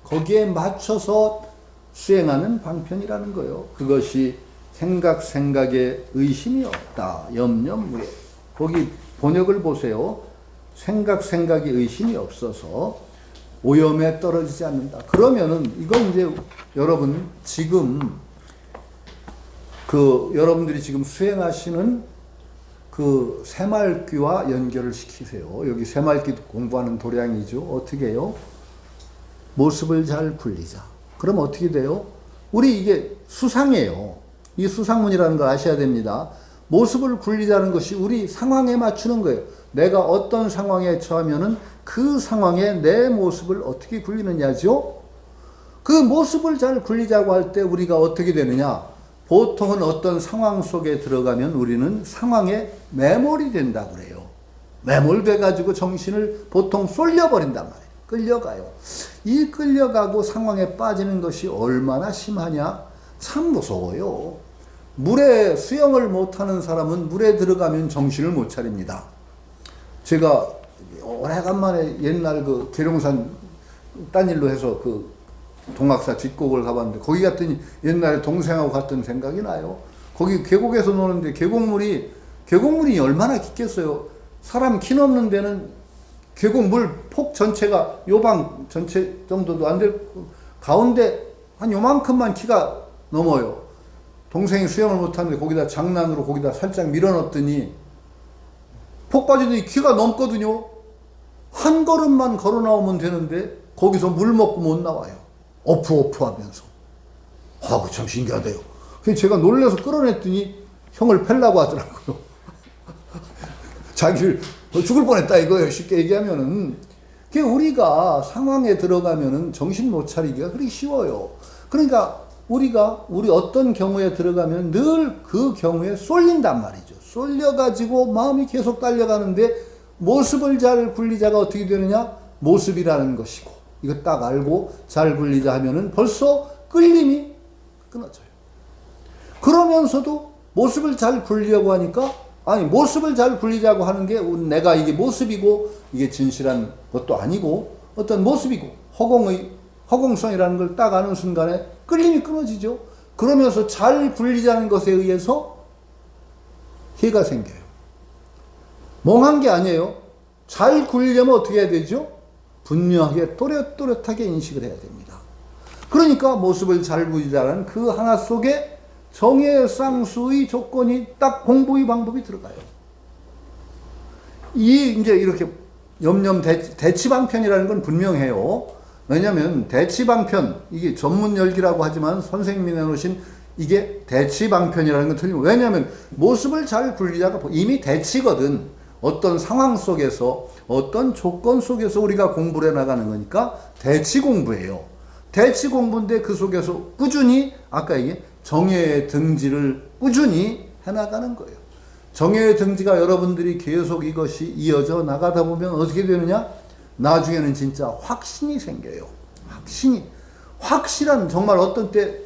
거기에 맞춰서 수행하는 방편이라는 거예요. 그것이 생각에 의심이 없다. 염려무예. 거기 번역을 보세요. 생각이 의심이 없어서 오염에 떨어지지 않는다. 그러면은 이건 이제 여러분 지금 여러분들이 지금 수행하시는 그 새말귀와 연결을 시키세요. 여기 새말귀 공부하는 도량이죠. 어떻게 해요? 모습을 잘 굴리자. 그럼 어떻게 돼요? 우리 이게 수상이에요. 이 수상문이라는 걸 아셔야 됩니다. 모습을 굴리자는 것이 우리 상황에 맞추는 거예요. 내가 어떤 상황에 처하면은 그 상황에 내 모습을 어떻게 굴리느냐죠? 그 모습을 잘 굴리자고 할 때 우리가 어떻게 되느냐? 보통은 어떤 상황 속에 들어가면 우리는 상황에 매몰이 된다고 그래요. 매몰돼가지고 정신을 보통 쏠려버린단 말이에요. 끌려가요. 이 끌려가고 상황에 빠지는 것이 얼마나 심하냐? 참 무서워요. 물에 수영을 못하는 사람은 물에 들어가면 정신을 못 차립니다. 제가 오래간만에 옛날 그 계룡산 딴 일로 해서 그 동학사 뒷곡을 가봤는데 거기 갔더니 옛날에 동생하고 갔던 생각이 나요. 거기 계곡에서 노는데 계곡물이 얼마나 깊겠어요. 사람 키 넘는 데는 계곡물 폭 전체가 요방 전체 정도도 안 될 가운데 한 요만큼만 키가 넘어요. 동생이 수영을 못하는데 거기다 장난으로 거기다 살짝 밀어넣었더니 폭 빠지더니 키가 넘거든요. 한 걸음만 걸어 나오면 되는데 거기서 물 먹고 못 나와요. 어프 하면서. 아, 그 참 신기하대요. 그래서 제가 놀라서 끌어냈더니 형을 팰라고 하더라고요. 자기를 죽을 뻔했다 이거예요. 쉽게 얘기하면은. 그 우리가 상황에 들어가면은 정신 못 차리기가 그렇게 쉬워요. 그러니까 우리 어떤 경우에 들어가면 늘 그 경우에 쏠린단 말이죠. 쏠려가지고 마음이 계속 달려가는데 모습을 잘 굴리자가 어떻게 되느냐? 모습이라는 것이고, 이거 딱 알고 잘 굴리자 하면은 벌써 끌림이 끊어져요. 그러면서도 모습을 잘 굴리려고 하니까, 아니, 모습을 잘 굴리자고 하는 게 내가 이게 모습이고, 이게 진실한 것도 아니고, 어떤 모습이고, 허공성이라는 걸 딱 아는 순간에 끌림이 끊어지죠. 그러면서 잘 굴리자는 것에 의해서 해가 생겨요. 멍한 게 아니에요. 잘 굴리려면 어떻게 해야 되죠? 분명하게 또렷하게 인식을 해야 됩니다. 그러니까 모습을 잘 굴리자는 그 하나 속에 정의 쌍수의 조건이 딱 공부의 방법이 들어가요. 이제 이렇게 대치방편이라는 건 분명해요. 왜냐하면 대치방편, 이게 전문 열기라고 하지만 선생님이 내놓으신 이게 대치방편이라는 건 틀리고, 왜냐하면 모습을 잘 굴리자가 이미 대치거든. 어떤 상황 속에서, 어떤 조건 속에서 우리가 공부를 해나가는 거니까 대치 공부예요. 대치 공부인데 그 속에서 꾸준히, 아까 이게 정예의 등지를 꾸준히 해나가는 거예요. 정예의 등지가 여러분들이 계속 이것이 이어져 나가다 보면 어떻게 되느냐? 나중에는 진짜 확신이 생겨요. 확실한, 정말 어떤 때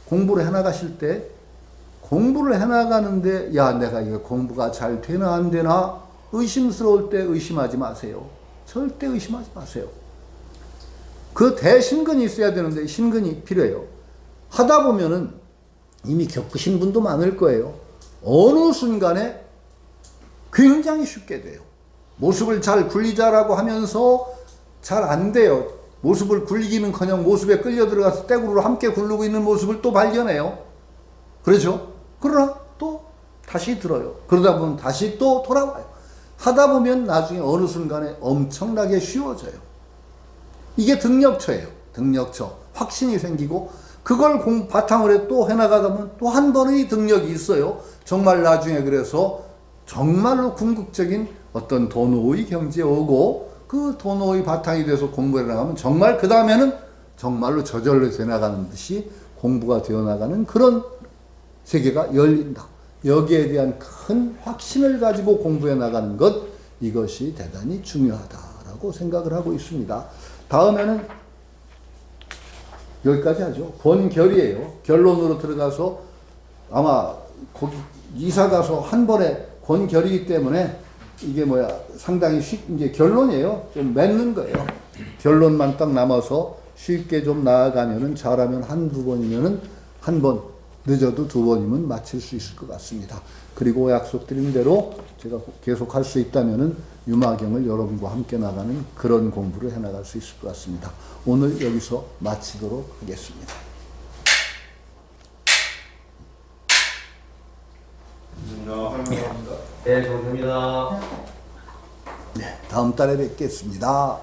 공부를 해나가실 때, 공부를 해나가는데, 야, 내가 이거 공부가 잘 되나 안 되나 의심스러울 때 의심하지 마세요. 절대 의심하지 마세요. 그 대신근이 있어야 되는데 신근이 필요해요. 하다 보면은 이미 겪으신 분도 많을 거예요. 어느 순간에 굉장히 쉽게 돼요. 모습을 잘 굴리자라고 하면서 잘 안 돼요. 모습을 굴리기는커녕 모습에 끌려 들어가서 떼구르로 함께 굴르고 있는 모습을 또 발견해요. 그렇죠? 그러나 또 다시 들어요. 그러다 보면 다시 또 돌아와요. 하다 보면 나중에 어느 순간에 엄청나게 쉬워져요. 이게 등력처예요. 등력처. 확신이 생기고 그걸 바탕으로 또 해나가다 보면 또 한 번의 등력이 있어요. 정말 나중에 그래서 정말로 궁극적인 어떤 도노의 경지에 오고 그 도노의 바탕이 돼서 공부해 나가면 정말 그 다음에는 정말로 저절로 되나가는 듯이 공부가 되어 나가는 그런 세계가 열린다. 여기에 대한 큰 확신을 가지고 공부해 나가는 것, 이것이 대단히 중요하다라고 생각을 하고 있습니다. 다음에는 여기까지 하죠. 권결이에요. 결론으로 들어가서 아마 거기 이사 가서 한 번에 권결이기 때문에 이게 상당히 이제 결론이에요. 좀 맺는 거예요. 결론만 딱 남아서 쉽게 좀 나아가면은 잘하면 한두 번이면은 한 번, 늦어도 두 번이면 마칠 수 있을 것 같습니다. 그리고 약속드린 대로 제가 계속 할 수 있다면은 유마경을 여러분과 함께 나가는 그런 공부를 해나갈 수 있을 것 같습니다. 오늘 여기서 마치도록 하겠습니다. 네, 감사합니다. 네, 다음 달에 뵙겠습니다.